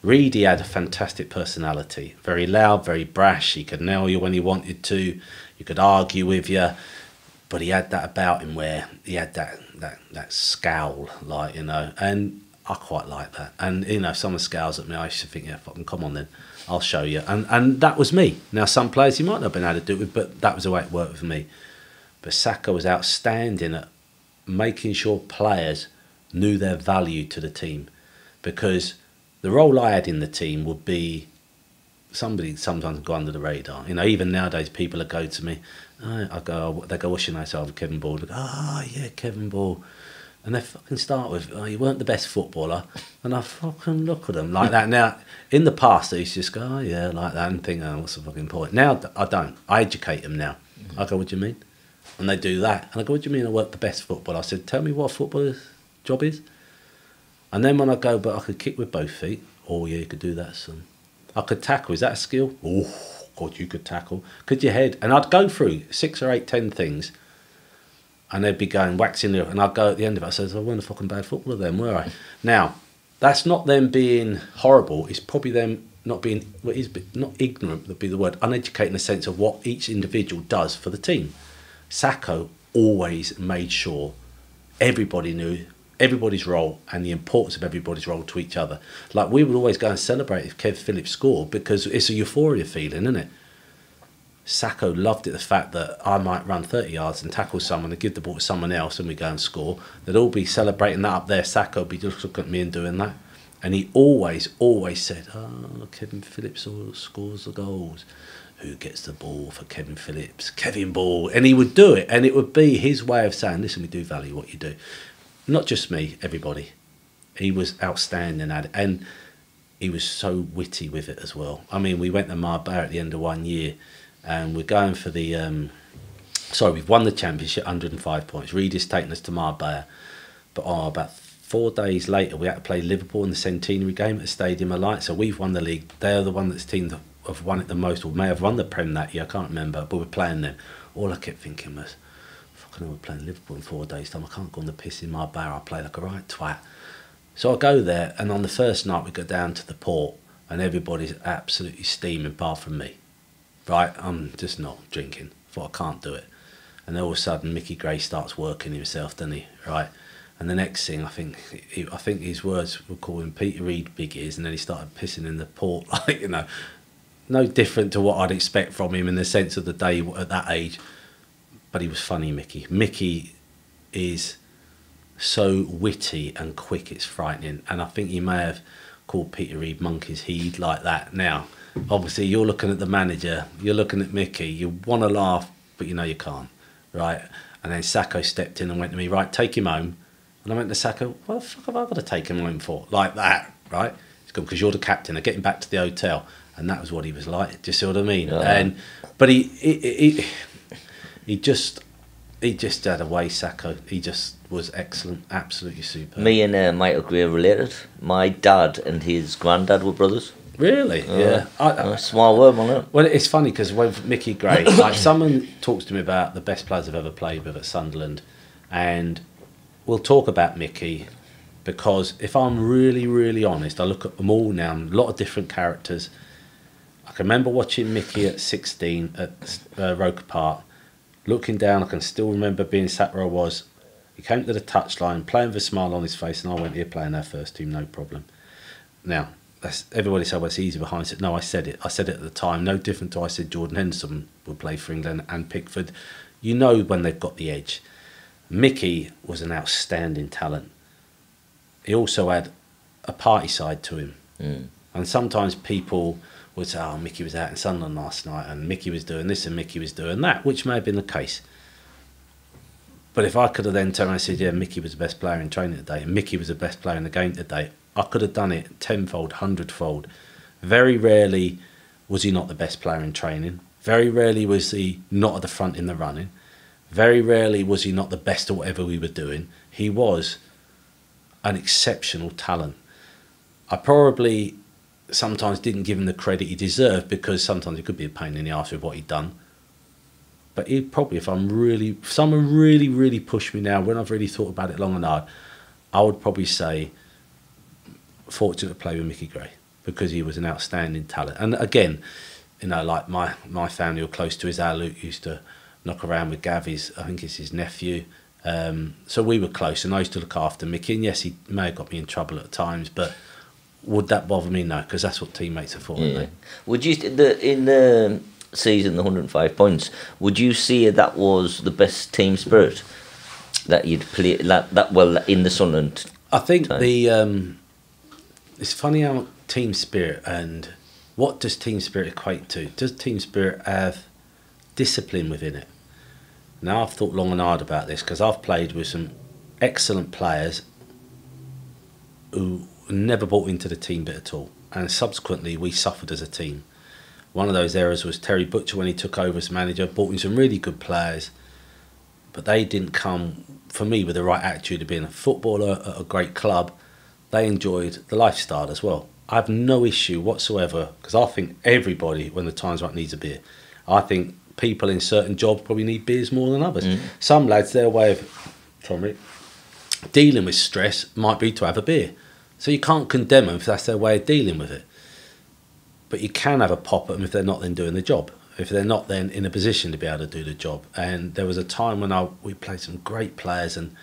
Reedy had a fantastic personality, very loud, very brash. He could nail you when he wanted to. You could argue with you, but he had that about him where he had that scowl, like, you know, and I quite like that. And, you know, if someone scowls at me, I used to think, yeah, fucking come on then, I'll show you. And that was me. Now, some players you might not have been able to do it with, but that was the way it worked for me. But Saka was outstanding at making sure players knew their value to the team, because the role I had in the team would be somebody sometimes go under the radar. You know, even nowadays people that go to me, they go, what's your name? So I have Kevin Ball. They go, yeah, Kevin Ball. And they fucking start with, you weren't the best footballer. And I fucking look at them like that. Now, in the past, I used to just go, yeah, like that, and think, what's the fucking point? Now, I don't. I educate them now. I go, what do you mean? And they do that. And I go, what do you mean I weren't the best footballer? I said, tell me what a footballer's job is. And then when I go, but I could kick with both feet. Oh, yeah, you could do that, son. I could tackle. Is that a skill? Oh, God, you could tackle. Could you head? And I'd go through 6 or 8, 10 things. And they'd be going, waxing there. And I'd go at the end of it, I said, I weren't a fucking bad footballer then, were I? Now, that's not them being horrible. It's probably them not being, well, it is not ignorant, would be the word, uneducated in the sense of what each individual does for the team. Sacco always made sure everybody knew everybody's role and the importance of everybody's role to each other. Like, we would always go and celebrate if Kev Phillips scored, because it's a euphoria feeling, isn't it? Sacco loved it, the fact that I might run 30 yards and tackle someone and give the ball to someone else and we go and score. They'd all be celebrating that up there. Sacco would be just looking at me and doing that. And he always said, Kevin Phillips scores the goals. Who gets the ball for Kevin Phillips? Kevin Ball. And he would do it. And it would be his way of saying, listen, we do value what you do. Not just me, everybody. He was outstanding at it. And he was so witty with it as well. I mean, we went to Marbella at the end of 1 year. And we're going for the, we've won the championship, 105 points. Reed is taking us to Marbella. But about 4 days later, we had to play Liverpool in the centenary game at the Stadium of Light. So we've won the league. They're the one that's team that have won it the most, or may have won the Prem that year, I can't remember, but we're playing them. All I kept thinking was, fucking hell, we're playing Liverpool in 4 days' time. I can't go on the piss in Marbella. I play like a right twat. So I go there, and on the first night, we go down to the port, and everybody's absolutely steaming, apart from me. Right, I'm just not drinking. I thought, I can't do it. And then all of a sudden, Mickey Gray starts working himself, doesn't he? Right, and the next thing, I think his words were calling Peter Reed big ears, and then he started pissing in the port, like, you know, no different to what I'd expect from him in the sense of the day at that age. But he was funny, Mickey. Mickey is so witty and quick, it's frightening. And I think he may have called Peter Reed Monkey's Heed like that. Now, obviously, you're looking at the manager, you're looking at Mickey, you want to laugh, but you know you can't, right? And then Sacco stepped in and went to me, right, take him home. And I went to Sacco, what the fuck have I got to take him home for? Like that, right? It's good, because you're the captain, I get him back to the hotel. And that was what he was like, do you see what I mean? Yeah. But he just had a way, Sacco. He just was excellent, absolutely superb. Me and Michael Gray are related. My dad and his granddad were brothers. Really? Yeah. Small world, wasn't it? Well, it's funny because with Mickey Gray, like, someone talks to me about the best players I've ever played with at Sunderland, and we'll talk about Mickey, because if I'm really, really honest, I look at them all now, a lot of different characters. I can remember watching Mickey at 16 at Roker Park, looking down. I can still remember being sat where I was. He came to the touchline, playing with a smile on his face, and I went, here, playing our first team, no problem. Now, everybody said, well, it's easy behind. I said, no, I said it at the time, no different to I said Jordan Henderson would play for England and Pickford. You know when they've got the edge. Mickey was an outstanding talent. He also had a party side to him. And sometimes people would say, oh, Mickey was out in Sunderland last night and Mickey was doing this and Mickey was doing that, which may have been the case. But if I could have then turned around and said, yeah, Mickey was the best player in training today and Mickey was the best player in the game today, I could have done it tenfold, hundredfold. Very rarely was he not the best player in training. Very rarely was he not at the front in the running. Very rarely was he not the best at whatever we were doing. He was an exceptional talent. I probably sometimes didn't give him the credit he deserved, because sometimes it could be a pain in the arse with what he'd done. But he'd probably, if someone really pushed me now, when I've really thought about it long and hard, I would probably say, fortunate to play with Mickey Gray, because he was an outstanding talent. And again, you know, like my family were close to his. Our Luke used to knock around with Gav, I think it's his nephew. So we were close, and I used to look after Mickey. And yes, he may have got me in trouble at times, but would that bother me? No, because that's what teammates are for, aren't they? Would you, in the season, the 105 points, would you say that was the best team spirit that you'd play that well in the Sunderland? I think time? It's funny how team spirit, and what does team spirit equate to? Does team spirit have discipline within it? Now, I've thought long and hard about this, because I've played with some excellent players who never bought into the team bit at all, and subsequently we suffered as a team. One of those errors was Terry Butcher when he took over as manager, brought in some really good players, but they didn't come, for me, with the right attitude of being a footballer at a great club. They enjoyed the lifestyle as well. I have no issue whatsoever, because I think everybody, when the time's right, needs a beer. I think people in certain jobs probably need beers more than others. Some lads, their way of dealing with stress might be to have a beer. So you can't condemn them if that's their way of dealing with it. But you can have a pop at them if they're not then doing the job, if they're not then in a position to be able to do the job. And there was a time when we played some great players and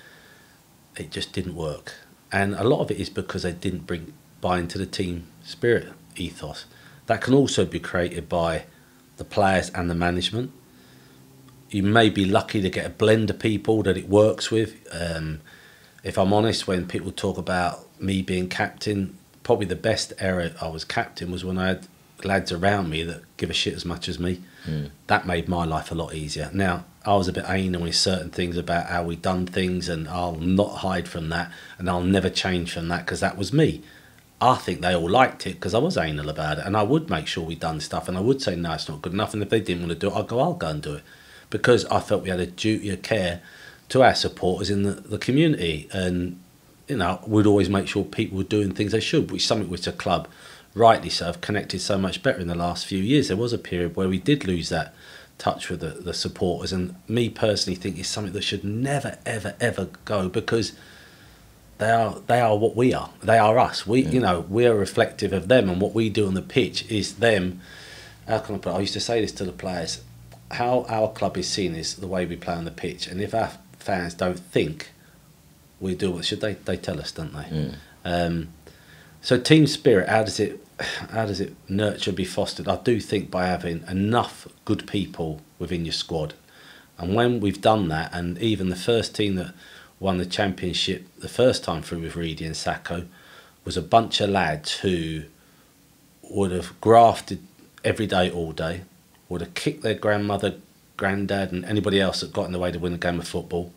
it just didn't work. And a lot of it is because they didn't buy into the team spirit ethos. That can also be created by the players and the management. You may be lucky to get a blend of people that it works with. If I'm honest, when people talk about me being captain, probably the best era I was captain was when I had lads around me that give a shit as much as me. That made my life a lot easier. Now, I was a bit anal with certain things about how we done things, and I'll not hide from that, and I'll never change from that, because that was me. I think they all liked it because I was anal about it, and I would make sure we done stuff, and I would say, no, it's not good enough, and if they didn't want to do it, I'll go and do it, because I felt we had a duty of care to our supporters in the community. And you know, we'd always make sure people were doing things they should, which is something which the club, rightly so, have connected so much better in the last few years. There was a period where we did lose that touch with the supporters, and me personally think it's something that should never, ever, ever go, because they are what we are. They are us. You know, we're reflective of them, and what we do on the pitch is them. How can I put it? I used to say this to the players. How our club is seen is the way we play on the pitch, and if our fans don't think we do what should, they tell us, don't they? So team spirit, how does it nurture, be fostered? I do think by having enough good people within your squad. And when we've done that, and even the first team that won the championship the first time through with Reedy and Sacco was a bunch of lads who would have grafted every day, all day, would have kicked their grandmother, granddad and anybody else that got in the way to win a game of football,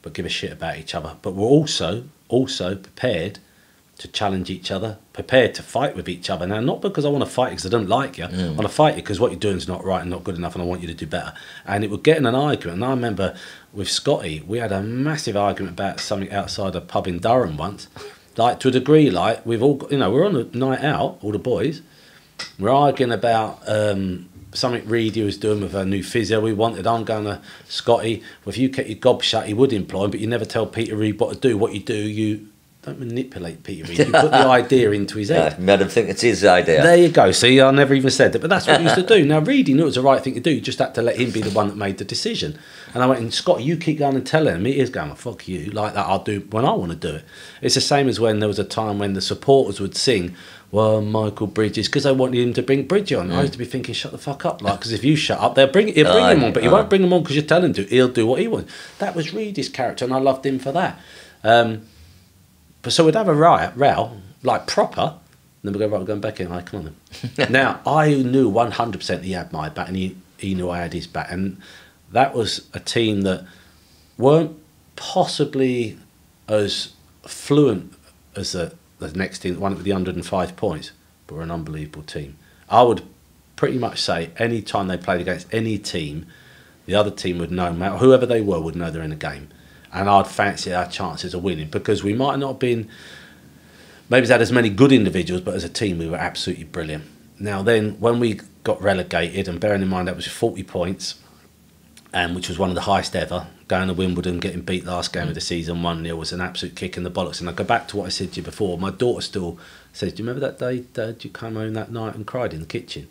but give a shit about each other. But we're also prepared to challenge each other, prepared to fight with each other. Now, not because I want to fight because I don't like you. I want to fight you because what you're doing is not right and not good enough, and I want you to do better. And it would get in an argument. And I remember with Scotty, we had a massive argument about something outside a pub in Durham once. Like, to a degree, like, we've all, you know, we're on a night out, all the boys. We're arguing about something Reedy was doing with a new physio we wanted. I'm going to Scotty, well, if you kept your gob shut, he would employ him, but you never tell Peter Reid what to do. What you do, you don't manipulate Peter Reid. You put the idea into his head. Yeah, made him think it's his idea. There you go. See, I never even said that, but that's what he used to do. Now, Reedy knew it was the right thing to do. You just had to let him be the one that made the decision. And I went, and Scotty, you keep going and telling him. He is going, well, fuck you. Like that, I'll do when I want to do it. It's the same as when there was a time when the supporters would sing, well, Michael Bridges, because I wanted him to bring Bridgie on. I used to be thinking, shut the fuck up, like, because if you shut up, he'll bring him on, but he won't bring him on because you tell him to. He'll do what he wants. That was Reedy's character, and I loved him for that. But so we'd have a row, like proper, and then we'd go, right, we're going back in. Like, come on then. Now, I knew 100% he had my back, and he knew I had his back, and that was a team that weren't possibly as fluent as the next team, one with the 105 points, but were an unbelievable team. I would pretty much say any time they played against any team, the other team would know, whoever they were, would know they're in a game. And I'd fancy our chances of winning, because we might not have been, maybe had as many good individuals, but as a team we were absolutely brilliant. Now then, when we got relegated, and bearing in mind that was 40 points, and which was one of the highest ever, going to Wimbledon, getting beat last game of the season 1-0 was an absolute kick in the bollocks. And I go back to what I said to you before. My daughter still says, do you remember that day, Dad, you came home that night and cried in the kitchen?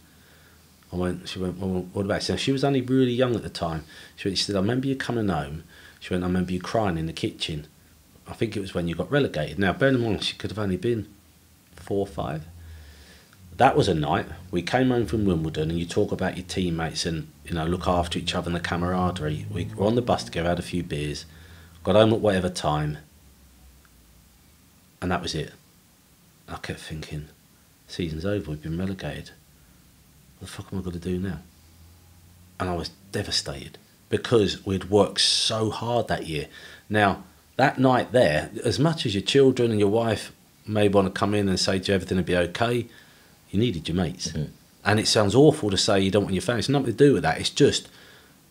She went, well, what about it? So she was only really young at the time. She said, I remember you coming home. She went, I remember you crying in the kitchen. I think it was when you got relegated. Now, bear in mind, she could have only been 4 or 5. That was a night. We came home from Wimbledon, and you talk about your teammates and, you know, look after each other and the camaraderie. We were on the bus together, had a few beers, got home at whatever time, and that was it. I kept thinking, season's over, we've been relegated. What the fuck am I going to do now? And I was devastated because we'd worked so hard that year. Now, that night there, as much as your children and your wife may want to come in and say to you everything will be okay, you needed your mates. Mm. And it sounds awful to say you don't want your family. It's nothing to do with that. It's just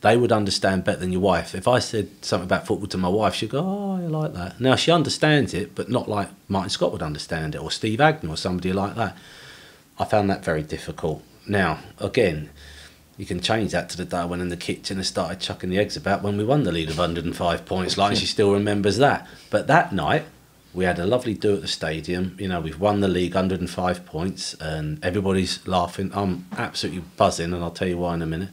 they would understand better than your wife. If I said something about football to my wife, she'd go, oh, I like that. Now, she understands it, but not like Martin Scott would understand it, or Steve Agnew, or somebody like that. I found that very difficult. Now, again, you can change that to the day I went in the kitchen and started chucking the eggs about when we won the league of 105 points, like she still remembers that. But that night, we had a lovely do at the stadium. You know, we've won the league 105 points and everybody's laughing. I'm absolutely buzzing, and I'll tell you why in a minute.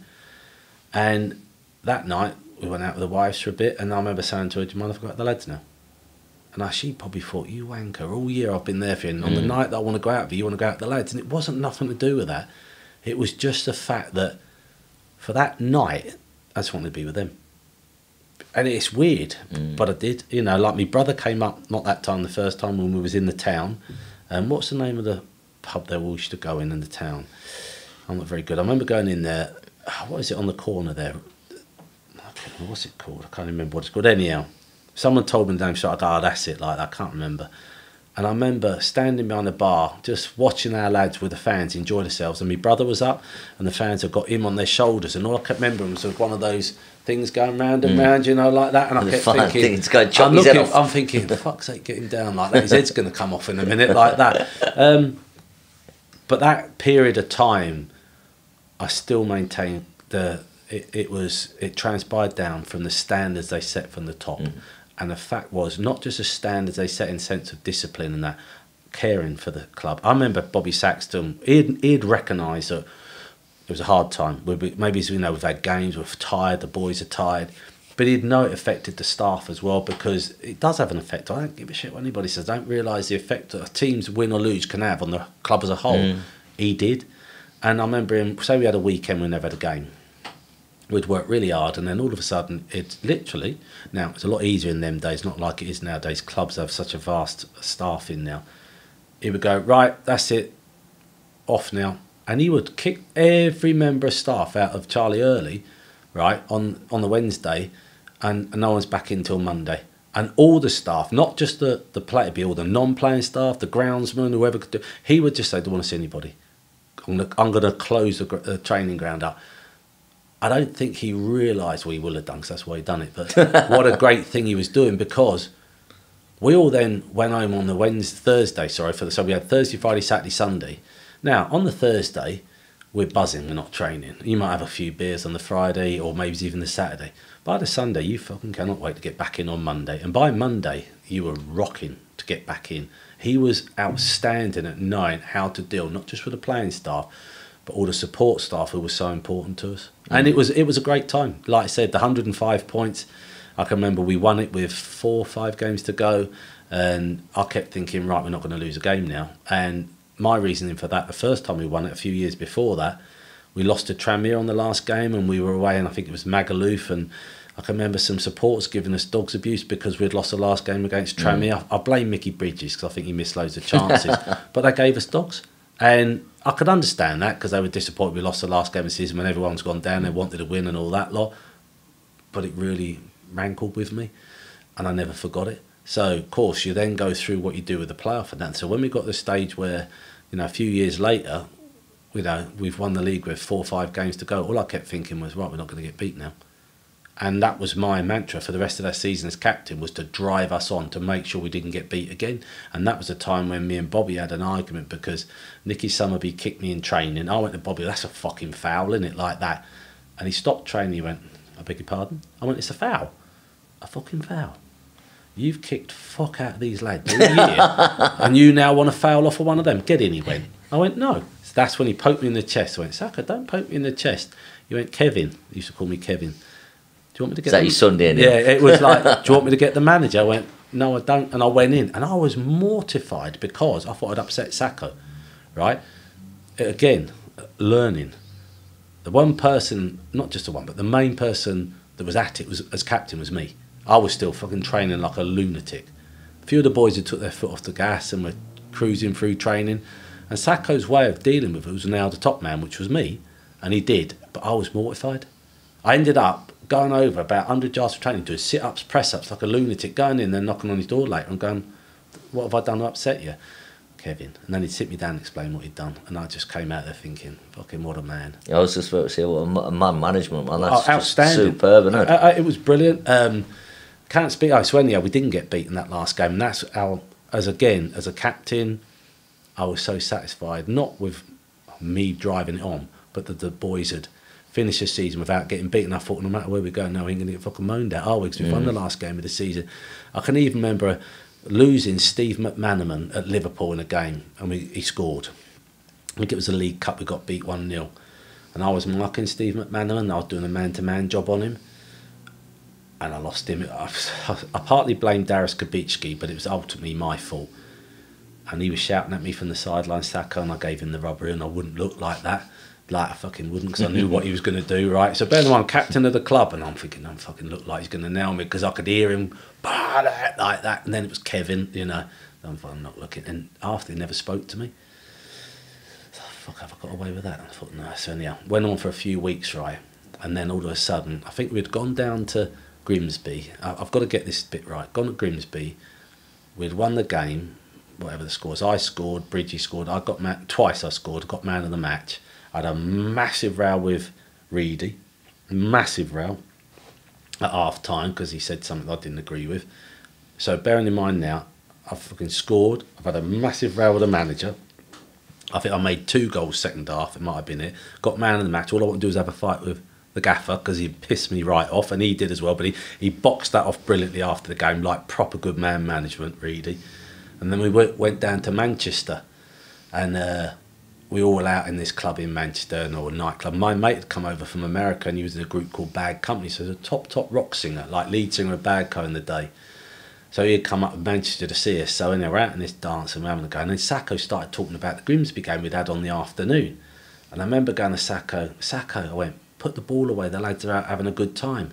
And that night, we went out with the wives for a bit, and I remember saying to her, do you mind if I go out with the lads now? And she probably thought, you wanker, all year I've been there for you, and on the night that I want to go out with you, you want to go out with the lads. And it wasn't nothing to do with that. It was just the fact that for that night, I just wanted to be with them. And it's weird, but I did. You know, like my brother came up, not that time, the first time when we was in the town. And what's the name of the pub there we used to go in the town? I'm not very good. I remember going in there, what is it on the corner there? What's it called? I can't remember what it's called. Anyhow, someone told me the name, so I go, oh, that's it, like that. I can't remember. And I remember standing behind the bar, just watching our lads with the fans enjoy themselves. And my brother was up, and the fans had got him on their shoulders. And all I kept remembering was one of those things going round and round, you know, like that. And I kept thinking, I'm thinking, for fuck's sake, get him down like that. His head's going to come off in a minute, like that. But that period of time, I still maintain it transpired down from the standards they set from the top. And the fact was, not just the standards they set in sense of discipline and that, caring for the club. I remember Bobby Saxton, he'd recognise that it was a hard time. Maybe, you know, we've had games, we're tired, the boys are tired, but he'd know it affected the staff as well, because it does have an effect. I don't give a shit what anybody says. I don't realise the effect that a team's win or lose can have on the club as a whole. He did. And I remember him, say we had a weekend, we never had a game. We'd work really hard, and then all of a sudden, it's literally, now it's a lot easier in them days, not like it is nowadays. Clubs have such a vast staff in now. He would go, right, that's it, off now. And he would kick every member of staff out of Charlie early, right, on the Wednesday, and no one's back in till Monday. And all the staff, not just the player, be all the non-playing staff, the groundsman, whoever could do, he would just say, don't want to see anybody. I'm going to close the training ground up. I don't think he realised what he will have done, because that's why he done it. But what a great thing he was doing, because we all then went home on the Thursday. So we had Thursday, Friday, Saturday, Sunday. Now, on the Thursday, we're buzzing, we're not training. You might have a few beers on the Friday, or maybe even the Saturday. By the Sunday, you fucking cannot wait to get back in on Monday. And by Monday, you were rocking to get back in. He was outstanding at knowing how to deal, not just with the playing staff, but all the support staff who was so important to us. And it was a great time. Like I said, the 105 points, I can remember we won it with 4 or 5 games to go, and I kept thinking, right, we're not going to lose a game now. And my reasoning for that, the first time we won it, a few years before that, we lost to Tranmere on the last game, and we were away, and I think it was Magaluf, and I can remember some supporters giving us dogs abuse because we'd lost the last game against Tranmere. I blame Mickey Bridges, because I think he missed loads of chances, but they gave us dogs. And I could understand that, because they were disappointed we lost the last game of the season when everyone's gone down, they wanted to win and all that lot. But it really rankled with me, and I never forgot it. So, of course, you then go through what you do with the playoff and that. So when we got to the stage where, you know, a few years later, you know, we've won the league with 4 or 5 games to go, all I kept thinking was, right, we're not going to get beat now. And that was my mantra for the rest of that season as captain, was to drive us on to make sure we didn't get beat again. And that was a time when me and Bobby had an argument, because Nicky Summerby kicked me in training. I went to Bobby, that's a fucking foul, isn't it, like that? And he stopped training, he went, I beg your pardon? I went, it's a foul. A fucking foul. You've kicked fuck out of these lads all year, and you now want to foul off of one of them. Get in, he went. I went, no. So that's when he poked me in the chest. I went, Saka, don't poke me in the chest. He went, Kevin. He used to call me Kevin. Do you want me to get... Is that your Sunday? Yeah, it was like, do you want me to get the manager? I went, no, I don't. And I went in. And I was mortified because I thought I'd upset Sacco, right? Again, learning. The one person, not just the one, but the main person that was at it was as captain was me. I was still fucking training like a lunatic. A few of the boys had took their foot off the gas and were cruising through training. And Sacco's way of dealing with it was now the top man, which was me. And he did, but I was mortified. I ended up going over about 100 yards of training, doing sit-ups, press-ups, like a lunatic, going in there, knocking on his door later and going, what have I done to upset you, Kevin? And then he'd sit me down and explain what he'd done. And I just came out there thinking, fucking what a man. I was just about to say, what a man management, man. That's outstanding. Superb, isn't it? It was brilliant. Can't speak, so anyhow, we didn't get beaten that last game. And that's how, as a captain, I was so satisfied, not with me driving it on, but that the boys had finished the season without getting beaten. I thought, no matter where we go now, we ain't going to get fucking moaned at, are we? Because we won the last game of the season. I can even remember losing Steve McManaman at Liverpool in a game, and he scored. I think it was the League Cup, we got beat 1-0. And I was marking Steve McManaman, I was doing a man-to-man job on him, and I lost him. I partly blamed Darius Kabicki, but it was ultimately my fault. And he was shouting at me from the sideline, Saka, and I gave him the rubber, and I wouldn't look like that. Like I fucking wouldn't, because I knew what he was going to do, right? So bear in mind, I'm captain of the club, and I'm thinking, I'm fucking look like he's going to nail me, because I could hear him like that. And then it was Kevin, you know. I'm not looking. And after, he never spoke to me. So, fuck, have I got away with that? And I thought, no. So anyhow, went on for a few weeks, right? And then all of a sudden, I think we'd gone down to Grimsby. I've got to get this bit right. Gone to Grimsby. We'd won the game, whatever the scores. I scored, Bridgie scored. I got twice I scored, got man of the match. I had a massive row with Reedy, massive row at half time because he said something I didn't agree with. So bearing in mind now, I've fucking scored. I've had a massive row with the manager. I think I made 2 goals second half. It might have been it. Got man of the match. All I want to do is have a fight with the gaffer because he pissed me right off, and he did as well. But he boxed that off brilliantly after the game, like proper good man management, Reedy. And then we went down to Manchester, and we were all out in this club in Manchester, or a nightclub. My mate had come over from America, and he was in a group called Bad Company, so he was a top rock singer, like lead singer of Bad Co in the day. So he had come up to Manchester to see us. So anyway, we're out in this dance and we're having a go. And then Sacco started talking about the Grimsby game we'd had on the afternoon. And I remember going to Sacco, I went, put the ball away, the lads are out having a good time.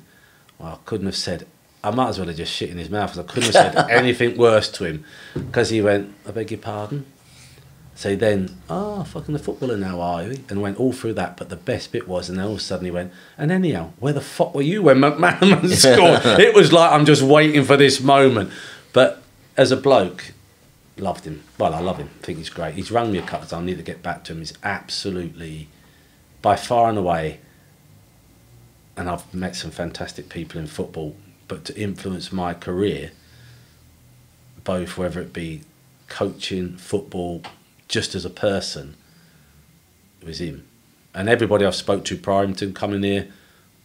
Well, I couldn't have said, I might as well have just shit in his mouth, because I couldn't have said anything worse to him. Because he went, I beg your pardon? So then, fucking the footballer now, are you? And went all through that, but the best bit was, and then all of a sudden he went, and anyhow, where the fuck were you when McManaman scored? It was like, I'm just waiting for this moment. But as a bloke, loved him. Well, I love him. I think he's great. He's rung me a couple of times. I need to get back to him. He's absolutely, by far and away, and I've met some fantastic people in football, but to influence my career, both whether it be coaching, football, just as a person, it was him. And everybody I've spoke to prior to him coming here,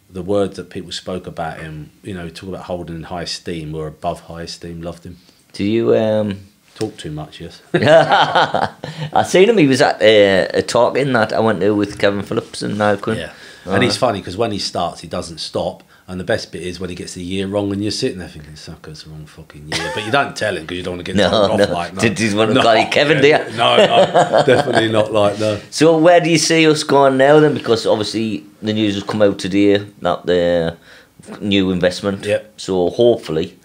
the words that people spoke about him, you know, talk about holding in high esteem or above high esteem, loved him. Do you talk too much? Yes. I seen him. He was at a talking that I went to with Kevin Phillips and Malcolm. Yeah. And he's funny because when he starts, he doesn't stop. And the best bit is when he gets the year wrong and you're sitting there thinking, sucker's the wrong fucking year. But you don't tell him because you don't want to get told off like that. Did you want to call you Kevin, do you? No, definitely not like that. So where do you see us going now then? Because obviously the news has come out today, that the new investment. Yep. So hopefully,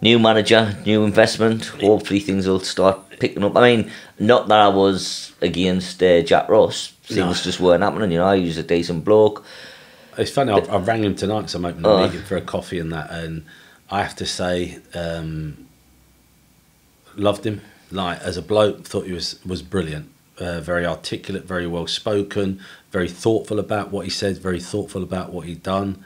new manager, new investment, hopefully things will start picking up. I mean, not that I was against Jack Ross. Things just weren't happening, you know. He was a decent bloke. It's funny, I rang him tonight because I'm opening a meeting for a coffee and that, and I have to say, loved him. Like, as a bloke, thought he was brilliant. Very articulate, very well spoken, very thoughtful about what he said, very thoughtful about what he'd done.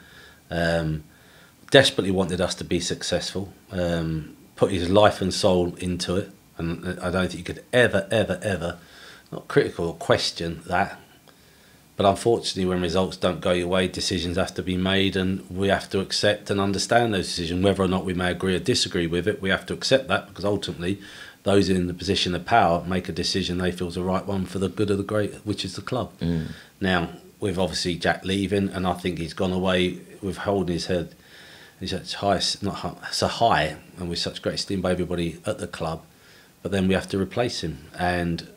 Desperately wanted us to be successful. Put his life and soul into it, and I don't think you could ever, not critical or question that. But unfortunately, when results don't go your way, decisions have to be made, and we have to accept and understand those decisions. Whether or not we may agree or disagree with it, we have to accept that, because ultimately those in the position of power make a decision they feel is the right one for the good of the great, which is the club. Now, with obviously Jack leaving, and I think he's gone away with holding his head. He's at so high, and with such great esteem by everybody at the club. But then we have to replace him. And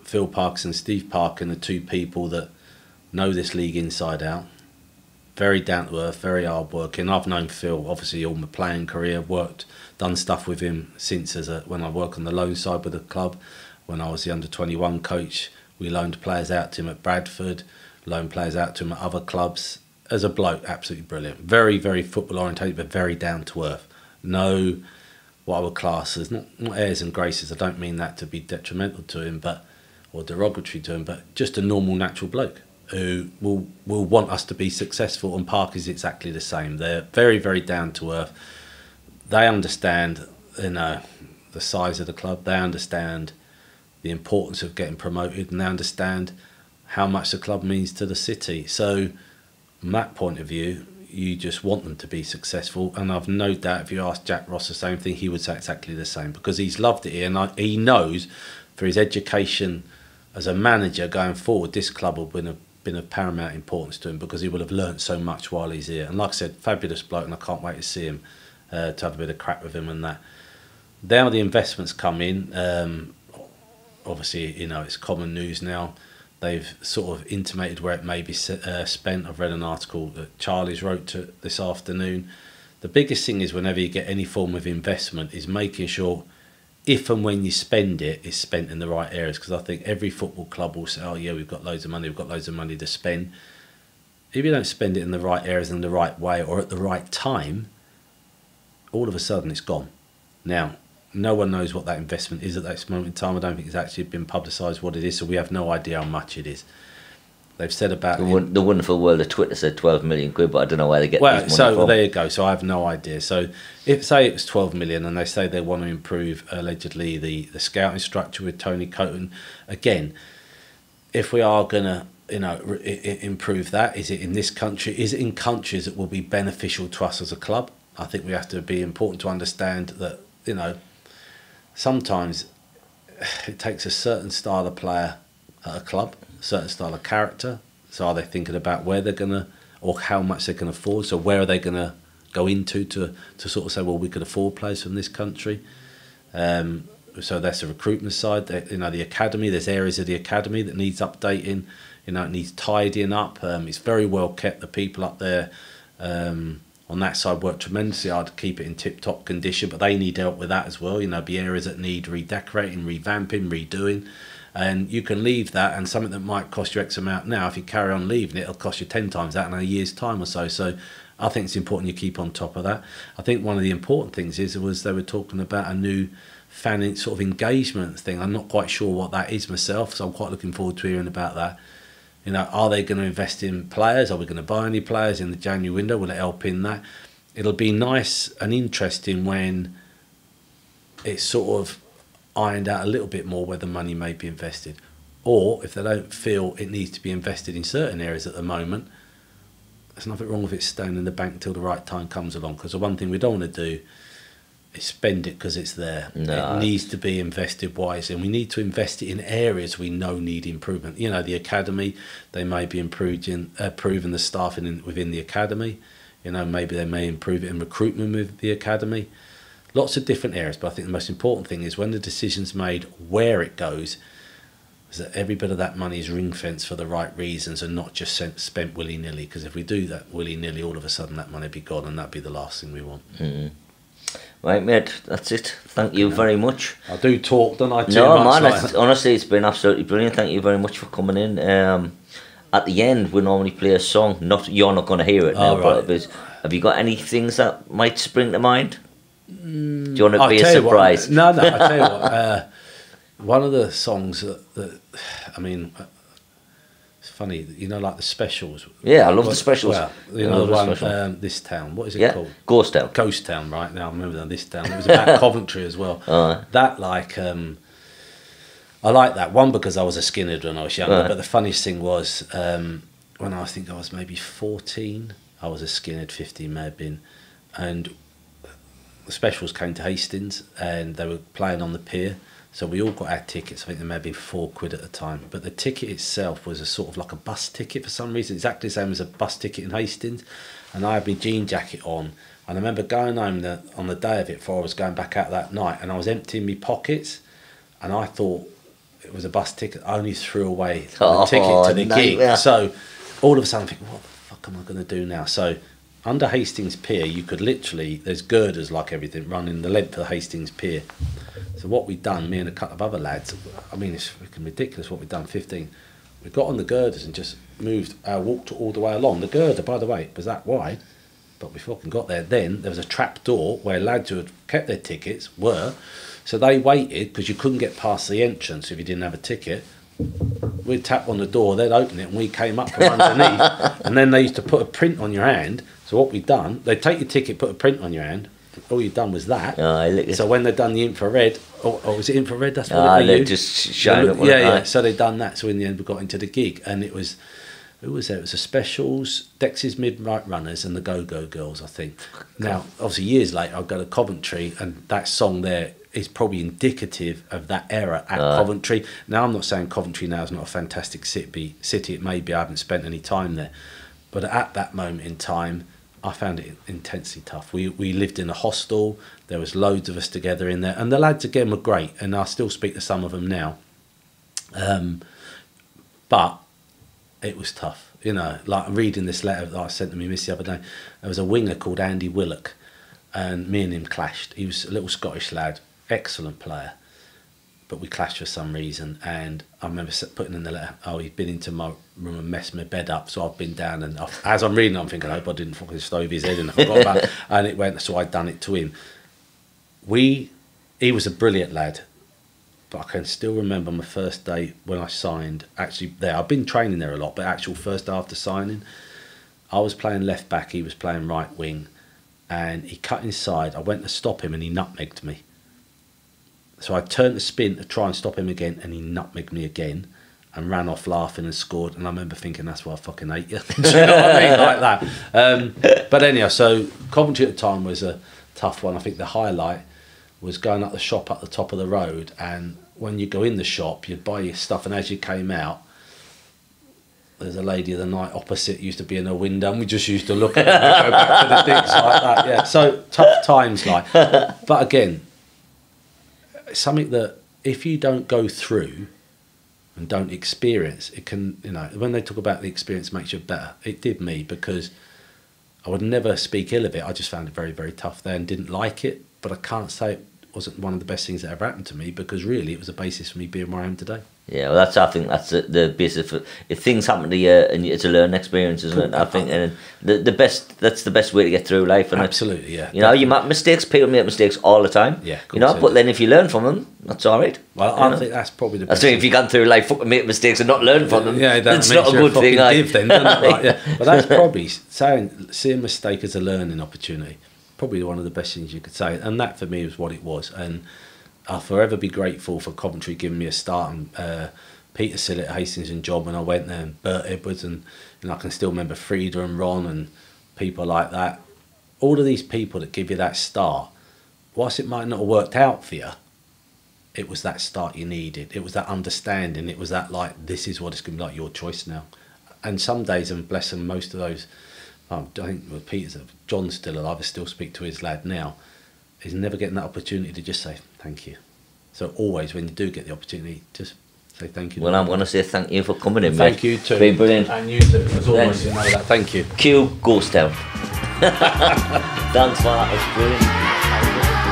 Phil Parkes and Steve Parkin are two people that know this league inside out. Very down to earth, very hard working. I've known Phil obviously all my playing career, done stuff with him since when I work on the loan side with the club. When I was the under-21 coach, we loaned players out to him at Bradford, loaned players out to him at other clubs. As a bloke, absolutely brilliant. Very, very football orientated, but very down to earth. No, what I would class as not airs and graces. I don't mean that to be detrimental to him, or derogatory to him, but just a normal, natural bloke who will want us to be successful. And Park is exactly the same. They're very, very down to earth. They understand, the size of the club. They understand the importance of getting promoted, and they understand how much the club means to the city. So, from that point of view, you just want them to be successful. And I've no doubt if you ask Jack Ross the same thing, he would say exactly the same, because he's loved it here, and he knows for his education as a manager going forward, this club will been of paramount importance to him, because he will have learnt so much while he's here. And like I said, fabulous bloke, and I can't wait to see him, to have a bit of crack with him and that. Now the investments come in. Obviously, it's common news now. They've sort of intimated where it may be spent. I've read an article that Charlie's wrote this afternoon. The biggest thing is, whenever you get any form of investment, is making sure if and when you spend it, it's spent in the right areas. Because I think every football club will say, oh yeah, we've got loads of money to spend. If you don't spend it in the right areas in the right way or at the right time, all of a sudden it's gone. Now, no one knows what that investment is at that moment in time. I don't think it's actually been publicised what it is, so we have no idea how much it is. They've said about the wonderful world of Twitter said 12 million quid, but I don't know where they get this money from. So there you go. So I have no idea. So if say it was 12 million, and they say they want to improve allegedly the scouting structure with Tony Coton, again, if we are going to improve that, is it in this country? Is it in countries that will be beneficial to us as a club? I think we have to be important to understand that sometimes it takes a certain style of player at a club, a certain style of character. So are they thinking about where they're going to, or how much they can afford? So where are they going to go into to sort of say, well, we could afford players from this country? So that's the recruitment side. The academy, there's areas of the academy that needs updating. It needs tidying up. It's very well kept. The people up there on that side work tremendously hard to keep it in tip-top condition, but they need help with that as well. Be areas that need redecorating, revamping, redoing. And you can leave that, and something that might cost you X amount now, if you carry on leaving it, it'll cost you 10 times that in a year's time or so. So I think it's important you keep on top of that. I think one of the important things was they were talking about a new fan sort of engagement thing. I'm not quite sure what that is myself, so I'm quite looking forward to hearing about that. Are they going to invest in players? Are we going to buy any players in the January window? Will it help in that? It'll be nice and interesting when it's sort of ironed out a little bit more where the money may be invested. Or if they don't feel it needs to be invested in certain areas at the moment, there's nothing wrong with it staying in the bank until the right time comes along. Because the one thing we don't want to do is spend it because it's there. No. It needs to be invested wisely, and we need to invest it in areas we know need improvement. The academy, they may be improving the staffing within the academy. Maybe they may improve it in recruitment with the academy. Lots of different areas, but I think the most important thing is when the decision's made where it goes, is that every bit of that money is ring-fenced for the right reasons and not just spent willy-nilly. Because if we do that willy-nilly, all of a sudden that money will be gone, and that'd be the last thing we want. Mm-hmm. Right, mate, that's it. Thank you very much. I do talk, don't I? No, man, honestly, it's been absolutely brilliant. Thank you very much for coming in. At the end, we normally play a song. You're not going to hear it now, right. But have you got any things that might spring to mind? Do you want it to be a surprise? No, I'll tell you what. One of the songs that it's funny, like the specials. Yeah, I love the specials. Well, the one, This Town. What is it called? Ghost Town. Ghost Town, right. Now I remember that, This Town. It was about Coventry as well. That, I like that one because I was a skinhead when I was younger. But the funniest thing was, when I think I was maybe 14, I was a skinhead, 15 may have been, and the Specials came to Hastings and they were playing on the pier. So we all got our tickets. I think there may be £4 at the time. But the ticket itself was a sort of like a bus ticket for some reason, exactly the same as a bus ticket in Hastings. And I had my jean jacket on. And I remember going home on the day of it before I was going back out that night, and I was emptying my pockets, and I thought it was a bus ticket. I only threw away the ticket to the gig. Yeah. So all of a sudden I'm thinking, what the fuck am I going to do now? So under Hastings Pier, you could literally, there's girders like everything running the length of the Hastings Pier. So what we'd done, me and a couple of other lads, I mean, it's freaking ridiculous what we'd done, 15. We got on the girders and just walked all the way along. The girder, by the way, was that wide, but we fucking got there. Then there was a trap door where lads who had kept their tickets were, so they waited because you couldn't get past the entrance if you didn't have a ticket. We'd tap on the door, they'd open it, and we came up from underneath. And then they used to put a print on your hand. So what we'd done, they'd take your ticket, put a print on your hand. All you'd done was that. So when they'd done the infrared, or was it infrared? That's what they used. Just shine up. Yeah. So they'd done that. So in the end, we got into the gig, and it was, who was there? It was the Specials, Dex's Midnight Runners, and the Go-Go Girls, I think. Now, obviously, years later, I've got to Coventry, and that song there is probably indicative of that era at Coventry. Now, I'm not saying Coventry now is not a fantastic city. It may be. I haven't spent any time there, but at that moment in time, I found it intensely tough. We lived in a hostel. There was loads of us together in there, and the lads again were great, and I still speak to some of them now. But it was tough, you know. Like reading this letter that I sent to me miss the other day. There was a winger called Andy Willock, and me and him clashed. He was a little Scottish lad, excellent player, but we clashed for some reason. And I remember putting in the letter, oh, he'd been into my room and messed my bed up, so I've been down, and as I'm reading, I'm thinking, I hope I didn't fucking stove his head, and I forgot about it. And it went, so I'd done it to him. He was a brilliant lad, but I can still remember my first day when I signed, actually there, I've been training there a lot, but actual first day after signing, I was playing left back, he was playing right wing, and he cut inside. I went to stop him and he nutmegged me. So I turned to spin to try and stop him again, and he nutmegged me again and ran off laughing and scored. And I remember thinking, that's why I fucking hate you. Do you know what I mean? Like that. But anyhow, so Coventry at the time was a tough one. I think the highlight was going up the shop at the top of the road, and when you go in the shop, you'd buy your stuff, and as you came out, there's a lady of the night opposite used to be in a window, and we just used to look at her and go back to the digs like that. Yeah, so tough times, like. But again, something that if you don't go through and don't experience, it can, you know, when they talk about the experience makes you better, it did me, because I would never speak ill of it. I just found it very, very tough there and didn't like it, but I can't say it wasn't one of the best things that ever happened to me, because really it was a basis for me being where I am today. Yeah, well, I think that's the basis for, if things happen to you, and it's a learning experience, isn't it? I think, and that's the best way to get through life, isn't it? Absolutely, yeah. You know, you make mistakes. People make mistakes all the time. Yeah, you know, but then if you learn from them, that's all right. Well, I think that's probably the best. I think if you go through life fucking make mistakes and not learn from them, yeah, that's not a good thing. Div then, doesn't it? Right, yeah. But that's probably seeing a mistake as a learning opportunity. Probably one of the best things you could say, and that for me was what it was. And I'll forever be grateful for Coventry giving me a start, and Peter Sill at Hastings and John when I went there, and Bert Edwards, and I can still remember Frida and Ron and people like that. All of these people that give you that start, whilst it might not have worked out for you, it was that start you needed. It was that understanding. It was that, like, this is what it's going to be like, your choice now. And some days, and bless them, most of those, I think with Peter's, John's still alive, I still speak to his lad now, he's never getting that opportunity to just say thank you. So always when you do get the opportunity, just say thank you. Well, I'm going to say thank you for coming in, thank mate. you too. It's been brilliant. And you too, as always, you know that. Thank you. Cue Ghost Town. Thanks for that, it's brilliant.